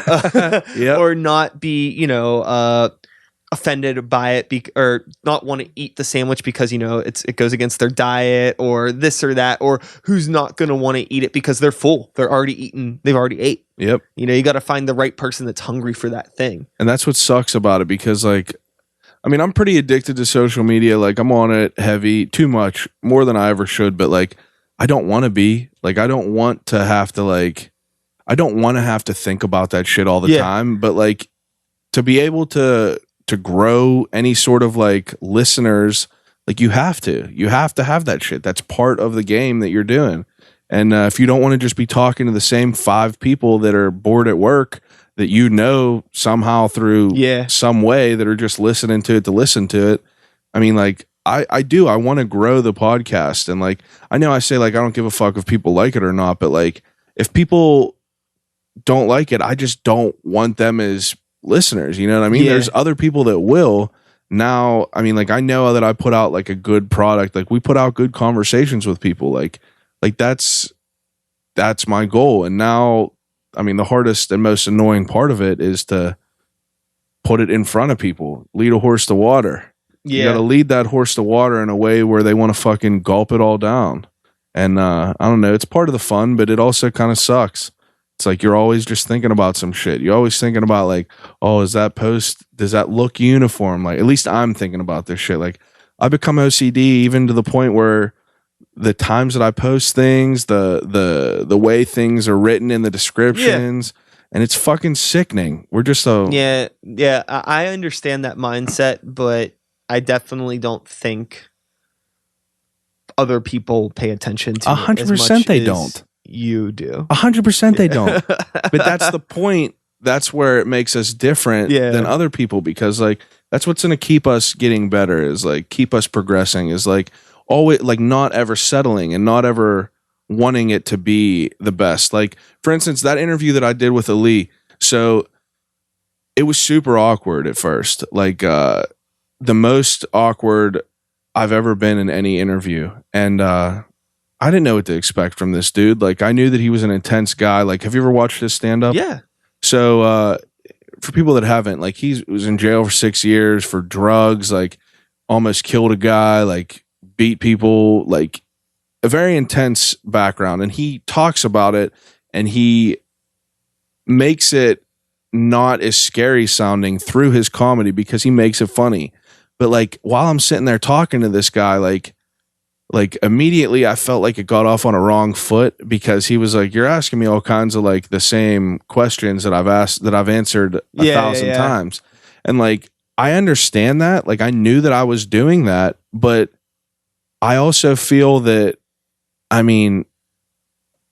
offended by it or not want to eat the sandwich because it goes against their diet or this or that, or who's not going to want to eat it because they're full, they've already ate. Yep. You got to find the right person that's hungry for that thing. And that's what sucks about it, because like I mean, I'm pretty addicted to social media. Like I'm on it heavy, too much, more than I ever should, but like I don't want to be. Like I don't want to have to think about that shit all the time, but like to be able to grow any sort of like listeners, like you have to have that shit. That's part of the game that you're doing. And if you don't want to just be talking to the same 5 people that are bored at work that somehow through some way that are just listening to it to listen to it. I mean, like I want to grow the podcast. And like, I know I say like, I don't give a fuck if people like it or not, but like if people don't like it, I just don't want them as listeners, you know what I mean? There's other people that will. Now, I mean, like I know that I put out like a good product, like we put out good conversations with people, like that's my goal. And now the hardest and most annoying part of it is to put it in front of people. Lead a horse to water. You got to lead that horse to water in a way where they want to fucking gulp it all down. And I don't know, it's part of the fun, but it also kind of sucks. It's like you're always just thinking about some shit. You're always thinking about like, oh, is that post, does that look uniform? Like, at least I'm thinking about this shit. Like, I become OCD even to the point where the times that I post things, the way things are written in the descriptions, and it's fucking sickening. We're just so I understand that mindset, but I definitely don't think other people pay attention to 100%. They don't. You do 100%. They don't. But that's the point. That's where it makes us different than other people, because like that's what's going to keep us getting better, is like keep us progressing, is like always like not ever settling and not ever wanting it to be the best. Like, for instance, that interview that I did with Ali, so it was super awkward at first, like the most awkward I've ever been in any interview. And I didn't know what to expect from this dude. Like, I knew that he was an intense guy. Like, have you ever watched his stand-up? Yeah. So for people that haven't, like, he was in jail for 6 years for drugs, like almost killed a guy, like beat people, like a very intense background. And he talks about it and he makes it not as scary sounding through his comedy because he makes it funny. But like, while I'm sitting there talking to this guy, like immediately I felt like it got off on a wrong foot, because he was like, you're asking me all kinds of like the same questions that I've answered a thousand times. And like, I understand that. Like, I knew that I was doing that, but I also feel that, I mean,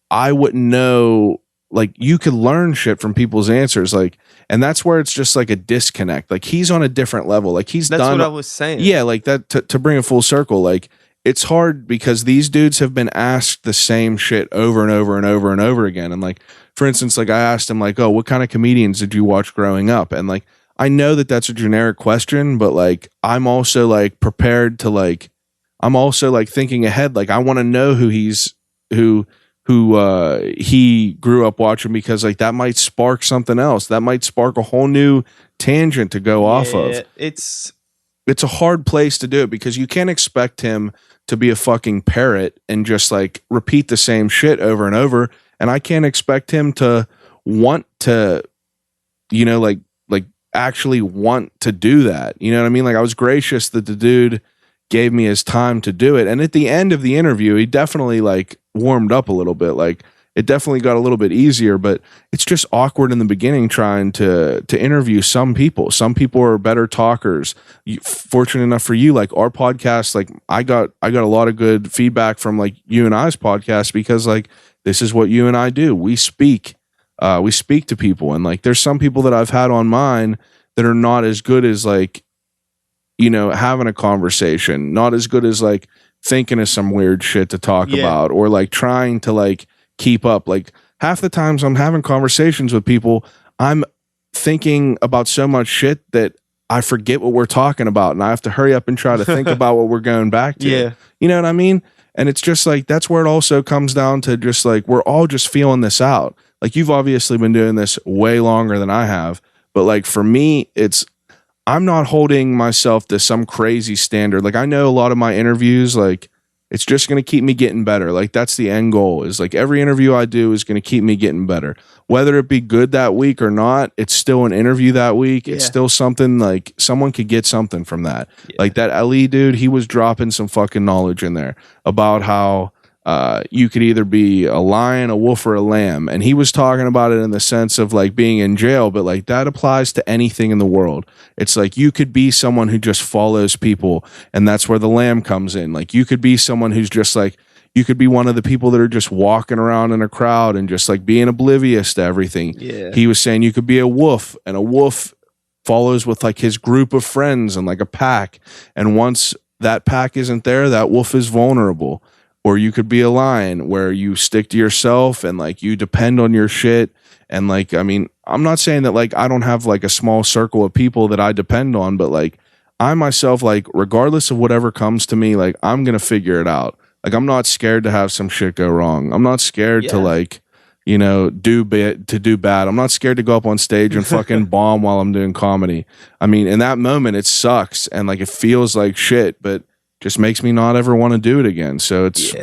I wouldn't know, like, you could learn shit from people's answers. Like, and that's where it's just like a disconnect. Like, he's on a different level. Like, that's what I was saying. Yeah. Like that, to bring it full circle, like, it's hard because these dudes have been asked the same shit over and over and over and over again. And like, for instance, like I asked him like, oh, what kind of comedians did you watch growing up? And like, I know that that's a generic question, but like, I'm also like prepared to like, I'm also like thinking ahead. Like, I want to know who he grew up watching, because like that might spark something else. That might spark a whole new tangent to go off of. It's a hard place to do it, because you can't expect him to be a fucking parrot and just like repeat the same shit over and over. And I can't expect him to want to, you know, like actually want to do that. You know what I mean? Like, I was gracious that the dude gave me his time to do it. And at the end of the interview, he definitely like warmed up a little bit. Like, it definitely got a little bit easier, but it's just awkward in the beginning trying to interview some people. Some people are better talkers. Fortunate enough for you, like our podcast, like I got a lot of good feedback from like you and I's podcast, because like this is what you and I do. We speak to people, and like there's some people that I've had on mine that are not as good as like, you know, having a conversation, not as good as like thinking of some weird shit to talk about, or like trying to like keep up. Like, half the times I'm having conversations with people, I'm thinking about so much shit that I forget what we're talking about, and I have to hurry up and try to think about what we're going back to. Yeah. You know what I mean? And it's just like, that's where it also comes down to just like, we're all just feeling this out. Like, you've obviously been doing this way longer than I have, but like for me, I'm not holding myself to some crazy standard. Like, I know a lot of my interviews, like, it's just going to keep me getting better. Like, that's the end goal, is like every interview I do is going to keep me getting better. Whether it be good that week or not, it's still an interview that week. It's still something, like someone could get something from that. Like that Ali dude, he was dropping some fucking knowledge in there about how you could either be a lion, a wolf, or a lamb. And he was talking about it in the sense of like being in jail, but like that applies to anything in the world. It's like you could be someone who just follows people, and that's where the lamb comes in. Like, you could be someone who's just like, you could be one of the people that are just walking around in a crowd and just like being oblivious to everything. Yeah. He was saying you could be a wolf, and a wolf follows with like his group of friends and like a pack. And once that pack isn't there, that wolf is vulnerable. Or you could be a lion, where you stick to yourself and like you depend on your shit. And like, I mean, I'm not saying that like I don't have like a small circle of people that I depend on, but like I myself, like regardless of whatever comes to me, like I'm going to figure it out. Like, I'm not scared to have some shit go wrong. I'm not scared to like, do bad. I'm not scared to go up on stage and fucking bomb while I'm doing comedy. I mean, in that moment, it sucks and like it feels like shit, but just makes me not ever want to do it again. So it's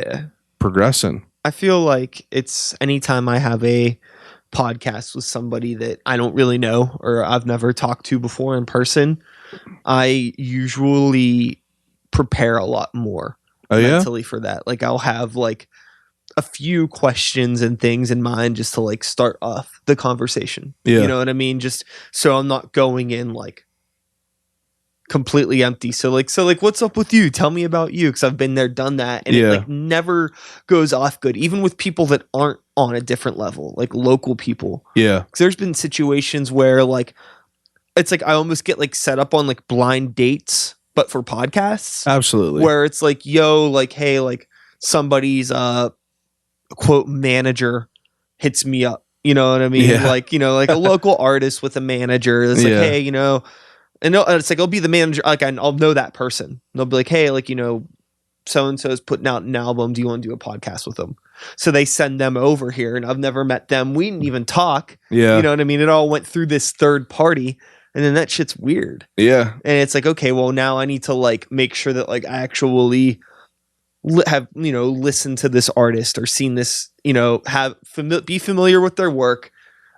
progressing. I feel like it's anytime I have a podcast with somebody that I don't really know or I've never talked to before in person, I usually prepare a lot more mentally for that. Like I'll have like a few questions and things in mind just to like start off the conversation. Yeah. You know what I mean? Just so I'm not going in like completely empty. So like what's up with you? Tell me about you, because I've been there, done that, and it like never goes off good, even with people that aren't on a different level, like local people. Yeah. Because there's been situations where like it's like I almost get like set up on like blind dates, but for podcasts. Absolutely. Where it's like, yo, like, hey, like somebody's quote manager hits me up. You know what I mean? Yeah. Like, like a local artist with a manager. It's like, hey, and it's like, I'll be the manager. Like I'll know that person. They'll be like, hey, like, so-and-so is putting out an album. Do you want to do a podcast with them? So they send them over here, and I've never met them. We didn't even talk. Yeah. You know what I mean? It all went through this third party, and then that shit's weird. Yeah. And it's like, okay, well now I need to like make sure that like I actually have, listened to this artist or seen this, be familiar with their work.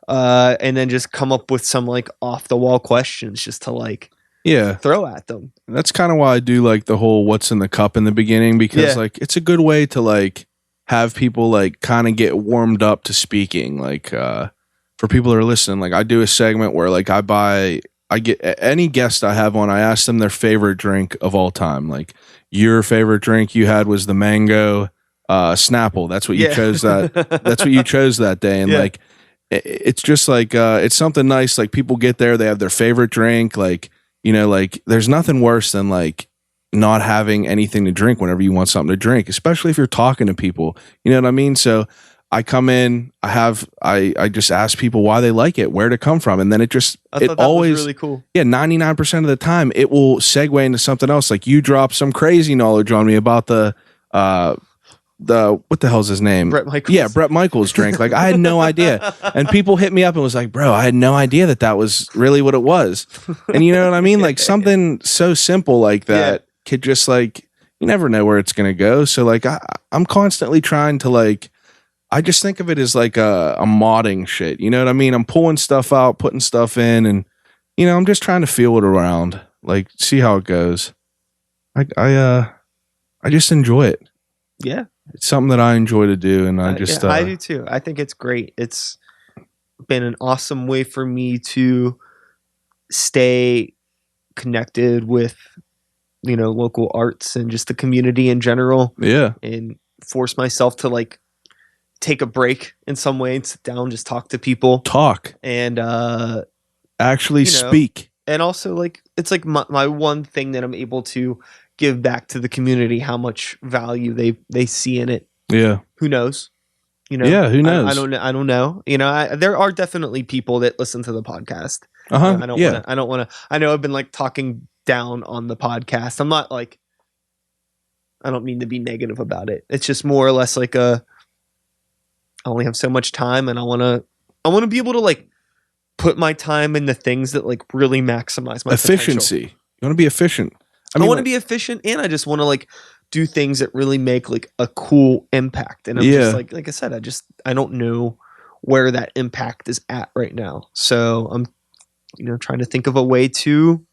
And then just come up with some like off the wall questions just to like throw at them. And that's kind of why I do like the whole what's in the cup in the beginning, because like it's a good way to like have people like kind of get warmed up to speaking. Like for people that are listening, like I do a segment where like I get any guest I have on, I ask them their favorite drink of all time. Like your favorite drink you had was the mango Snapple. That's what you chose that's what you chose that day. And like it's just like it's something nice. Like people get there, they have their favorite drink. Like like there's nothing worse than like not having anything to drink whenever you want something to drink, especially if you're talking to people. You know what I mean? So I come in, I just ask people why they like it, where to come from, and then it always was really cool. Yeah, 99% of the time it will segue into something else. Like you drop some crazy knowledge on me about the what the hell's his name? Bret Michaels. Yeah, Bret Michaels drink. Like I had no idea. And people hit me up and was like, bro, I had no idea that was really what it was. And you know what I mean? Like something so simple like that could just like, you never know where it's going to go. So like I'm constantly trying to like, I just think of it as like a modding shit. You know what I mean? I'm pulling stuff out, putting stuff in, and I'm just trying to feel it around, like see how it goes. I just enjoy it. Yeah. It's something that I enjoy to do, and I do too. I think it's great. It's been an awesome way for me to stay connected with, local arts and just the community in general. Yeah. And force myself to like take a break in some way and sit down, just talk to people. And actually speak. And also like, it's like my one thing that I'm able to give back to the community, how much value they see in it. Yeah. Who knows? Yeah, who knows? I don't know. There are definitely people that listen to the podcast. Uh-huh. I don't want to, I know I've been like talking down on the podcast. I'm not like, I don't mean to be negative about it. It's just more or less like I only have so much time, and I want to be able to like put my time in the things that like really maximize my efficiency. Potential. You want to be efficient. I want to be efficient, and I just want to like do things that really make like a cool impact. And I'm just like I said, I don't know where that impact is at right now. So I'm, trying to think of a way to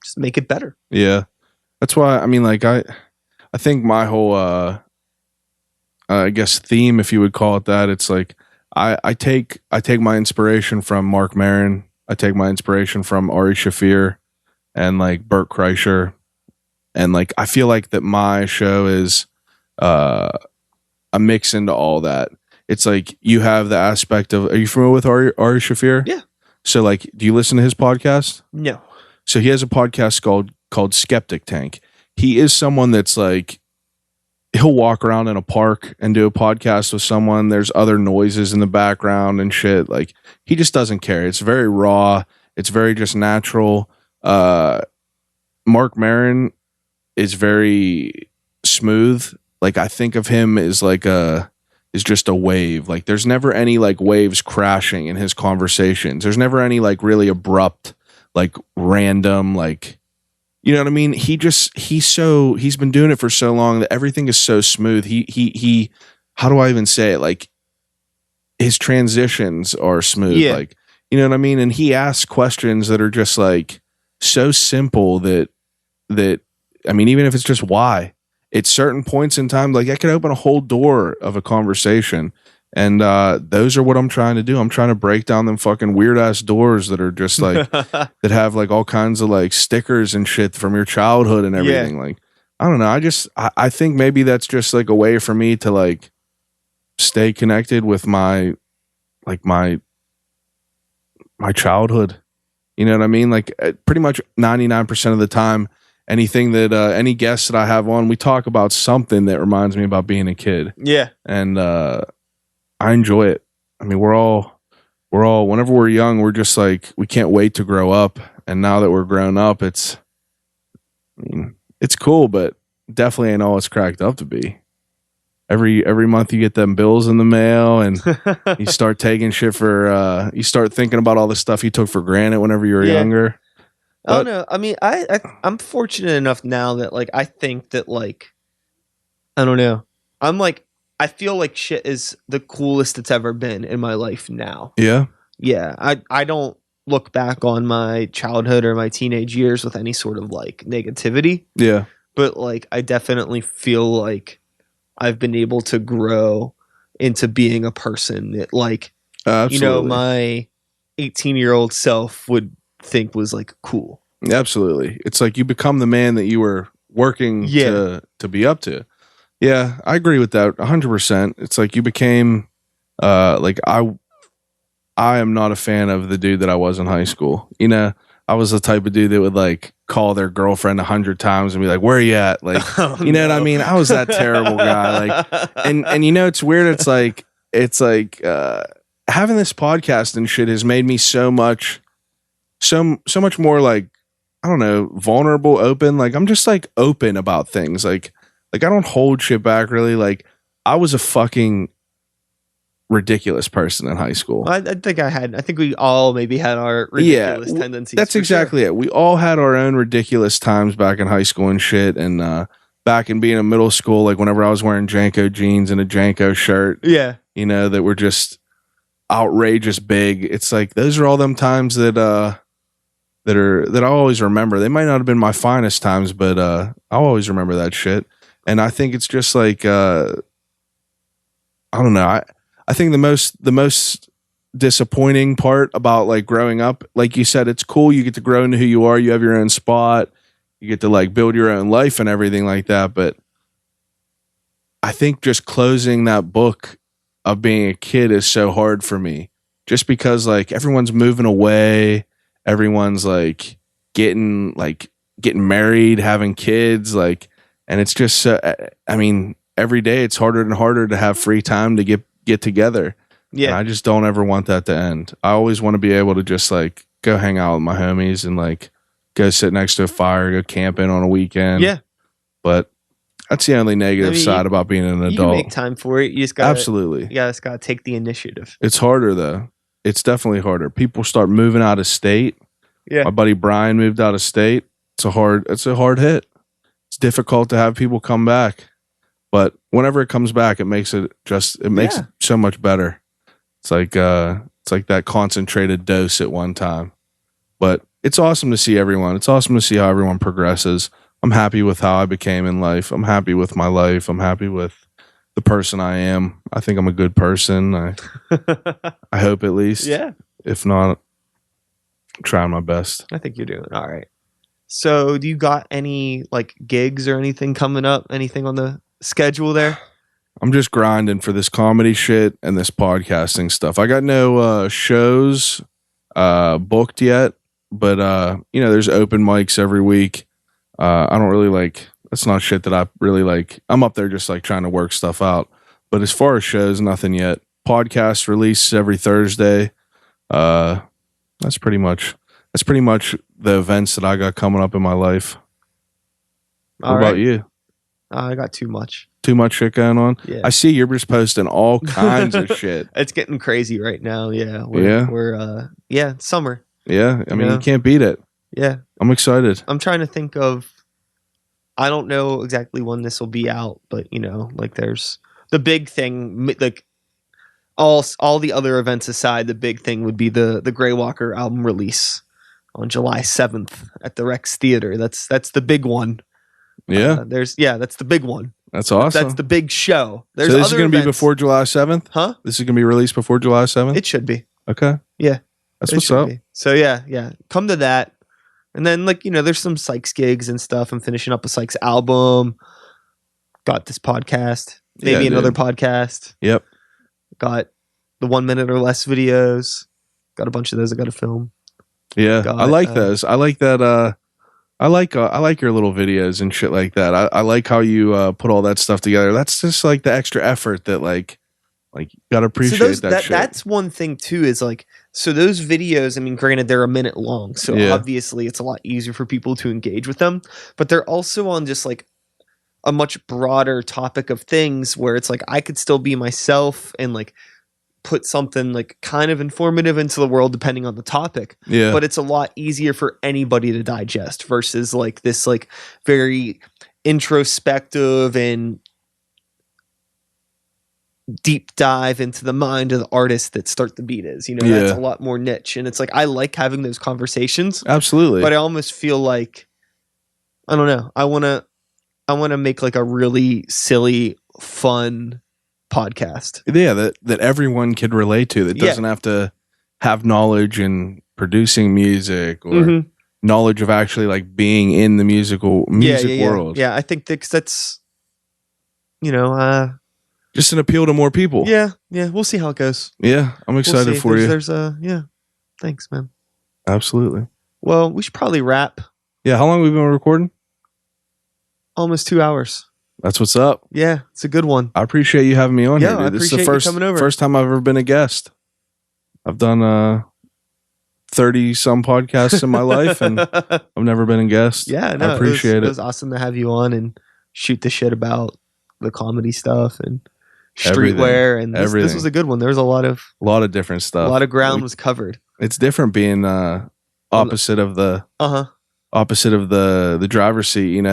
just make it better. Yeah. That's why, I mean, like I think my whole, I guess theme, if you would call it that, it's like, I take my inspiration from Mark Maron. I take my inspiration from Ari Shaffir and like Bert Kreischer. And like, I feel like that my show is a mix into all that. It's like you have the aspect of, are you familiar with Ari Shaffir? Yeah. So like, do you listen to his podcast? No. So he has a podcast called Skeptic Tank. He is someone that's like, he'll walk around in a park and do a podcast with someone. There's other noises in the background and shit. Like he just doesn't care. It's very raw. It's very just natural. Mark Maron is very smooth. Like I think of him as like is just a wave. Like there's never any like waves crashing in his conversations. There's never any like really abrupt, like random, like, you know what I mean? He's been doing it for so long that everything is so smooth. He how do I even say it? Like his transitions are smooth. Yeah. Like, you know what I mean? And he asks questions that are just like so simple that I mean, even if it's just why, at certain points in time, like I could open a whole door of a conversation. And those are what I'm trying to do. I'm trying to break down them fucking weird ass doors that are just like that have like all kinds of like stickers and shit from your childhood and everything. Yeah. Like, I don't know. I think maybe that's just like a way for me to like stay connected with my childhood. You know what I mean? Like pretty much 99% of the time, anything that any guests that I have on, we talk about something that reminds me about being a kid. Yeah. And I enjoy it. I mean, we're all whenever we're young, we're just like, we can't wait to grow up. And now that we're grown up, it's cool, but definitely ain't all it's cracked up to be. Every month you get them bills in the mail and you start taking shit for you start thinking about all the stuff you took for granted whenever you were younger. I don't know. I mean, I'm fortunate enough now that like I think that like I don't know. I'm like I feel like shit is the coolest it's ever been in my life now. Yeah. Yeah. I don't look back on my childhood or my teenage years with any sort of like negativity. Yeah. But like I definitely feel like I've been able to grow into being a person that like you know, my 18-year-old self would think was like cool. Absolutely. It's like you become the man that you were working to be up to. Yeah, I agree with that 100%. It's like you became like I am not a fan of the dude that I was in high school. You know, I was the type of dude that would like call their girlfriend 100 times and be like, "Where are you at?" Like, you know what I mean? I was that terrible guy. Like, and you know, it's weird. It's like having this podcast and shit has made me so much more like, I don't know, vulnerable, open. Like I'm just like open about things. Like I don't hold shit back really. Like I was a fucking ridiculous person in high school. I think we all maybe had our ridiculous tendencies. That's exactly it. We all had our own ridiculous times back in high school and shit. And back in being in middle school, like whenever I was wearing Janko jeans and a Janko shirt, you know, that were just outrageous big. It's like those are all them times that I always remember. They might not have been my finest times, but I'll always remember that shit. And I think it's just like I don't know. I think the most disappointing part about like growing up, like you said, it's cool. You get to grow into who you are. You have your own spot. You get to like build your own life and everything like that. But I think just closing that book of being a kid is so hard for me, just because like everyone's moving away. Everyone's like getting married, having kids, like, and it's just I mean, every day it's harder and harder to have free time to get together. Yeah. And I just don't ever want that to end. I always want to be able to just like go hang out with my homies and like go sit next to a fire, go camping on a weekend. Yeah. But that's the only negative side about being an adult. You make time for it. You just gotta, absolutely. You just gotta take the initiative. It's harder though. It's definitely harder. People start moving out of state. Yeah. My buddy Brian moved out of state. It's a hard hit. It's difficult to have people come back. But whenever it comes back, it makes it so much better. It's like that concentrated dose at one time. But it's awesome to see everyone. It's awesome to see how everyone progresses. I'm happy with how I became in life. I'm happy with my life. I'm happy with the person I am. I think I'm a good person. I hope at least. Yeah. If not, I'm trying my best. I think you're doing all right. So do you got any like gigs or anything coming up? Anything on the schedule there? I'm just grinding for this comedy shit and this podcasting stuff. I got no shows booked yet, but you know, there's open mics every week. I don't really like, that's not shit that I really like. I'm up there just like trying to work stuff out. But as far as shows, nothing yet. Podcast release every Thursday. That's pretty much the events that I got coming up in my life. What about you? I got too much. too much shit going on. Yeah. I see you're just posting all kinds of shit. It's getting crazy right now. Yeah. We're it's summer. Yeah. I mean, you can't beat it. Yeah. I'm excited. I'm trying to think of, I don't know exactly when this will be out, but like there's the big thing, like all the other events aside, the big thing would be the Greywalker album release on July 7th at the Rex Theater. That's the big one. Yeah. That's the big one. That's awesome. That's the big show. There's so this is going to be events. before July 7th? Huh? This is going to be released before July 7th? It should be. Okay. Yeah. That's what's up. Be. So yeah. Come to that. And then there's some Sikes gigs and stuff. I'm finishing up a Sikes album. Got this podcast. Maybe another podcast. Yep. Got the 1 minute or less videos. Got a bunch of those I got to film. Yeah. I like those. I like that. I like your little videos and shit like that. I like how you put all that stuff together. That's just like the extra effort that like you gotta appreciate that shit. That's one thing too, is so those videos, I mean, granted they're a minute long, so obviously it's a lot easier for people to engage with them, but they're also on just like a much broader topic of things where it's like I could still be myself and like put something like kind of informative into the world depending on the topic. Yeah. But it's a lot easier for anybody to digest versus like this like very introspective and deep dive into the mind of the artist that Start the Beat is. That's a lot more niche. And it's like I like having those conversations. Absolutely. But I almost feel like I don't know. I wanna make like a really silly, fun podcast. Yeah, that everyone could relate to, that doesn't have to have knowledge in producing music or knowledge of actually like being in the music world. Yeah, I think that's just an appeal to more people. Yeah, we'll see how it goes. Yeah, I'm excited for you. There's thanks, man. Absolutely. Well, we should probably wrap. Yeah, how long have we been recording? Almost 2 hours. That's what's up. Yeah, it's a good one. I appreciate you having me on here, dude. I appreciate you coming over. First time I've ever been a guest. I've done 30 some podcasts in my life, and I've never been a guest. Yeah, no, I appreciate it. It was awesome to have you on and shoot the shit about the comedy stuff and streetwear, and this was a good one. There was a lot of different stuff. A lot of ground was covered. It's different being opposite of the driver's seat.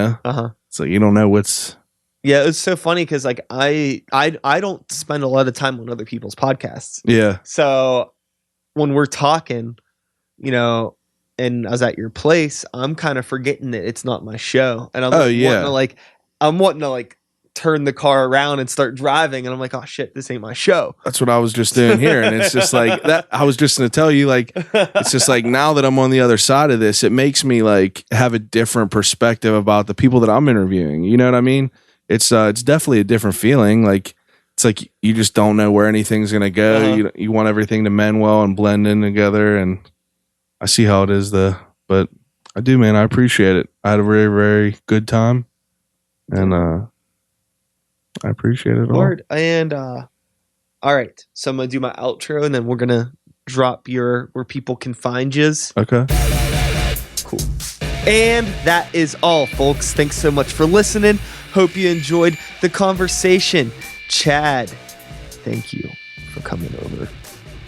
So you don't know what's. Yeah, it's so funny because like I don't spend a lot of time on other people's podcasts. Yeah. So when we're talking, and I was at your place, I'm kind of forgetting that it's not my show, and I'm wanting to turn the car around and start driving, and I'm like, oh shit, this ain't my show. That's what I was just doing here, and it's just like that. I was just gonna tell you, like, it's just like now that I'm on the other side of this, it makes me like have a different perspective about the people that I'm interviewing. You know what I mean? It's definitely a different feeling. Like it's like you just don't know where anything's gonna go. You want everything to mend well and blend in together, and I see how it is but I do, man. I appreciate it. I had a very, very good time, and I appreciate it all. Word. And all right, so I'm gonna do my outro, and then we're gonna drop where people can find yous. Okay. Cool. And that is all, folks. Thanks so much for listening. Hope you enjoyed the conversation. Chad, thank you for coming over.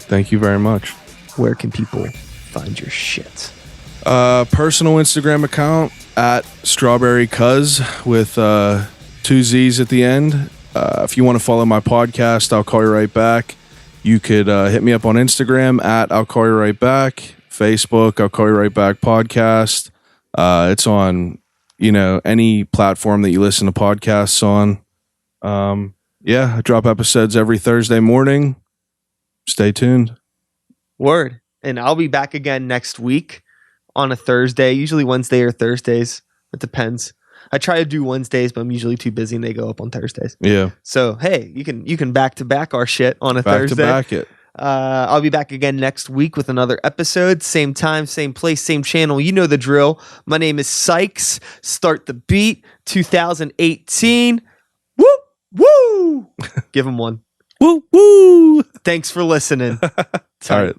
Thank you very much. Where can people find your shit? Personal Instagram account at strawberrycuz with 2 Z's at the end. If you want to follow my podcast, I'll Call You Right Back. You could hit me up on Instagram at I'll Call You Right Back. Facebook, I'll Call You Right Back podcast. It's on, any platform that you listen to podcasts on. I drop episodes every Thursday morning. Stay tuned. Word. And I'll be back again next week on a Thursday, usually Wednesday or Thursdays. It depends. I try to do Wednesdays, but I'm usually too busy and they go up on Thursdays. Yeah. So, hey, you can back to back our shit on a Thursday. Back to back it. I'll be back again next week with another episode. Same time, same place, same channel. You know the drill. My name is Sikes. Start the Beat 2018. Woo! Woo! Give him one. Woo! Woo! Thanks for listening. All right.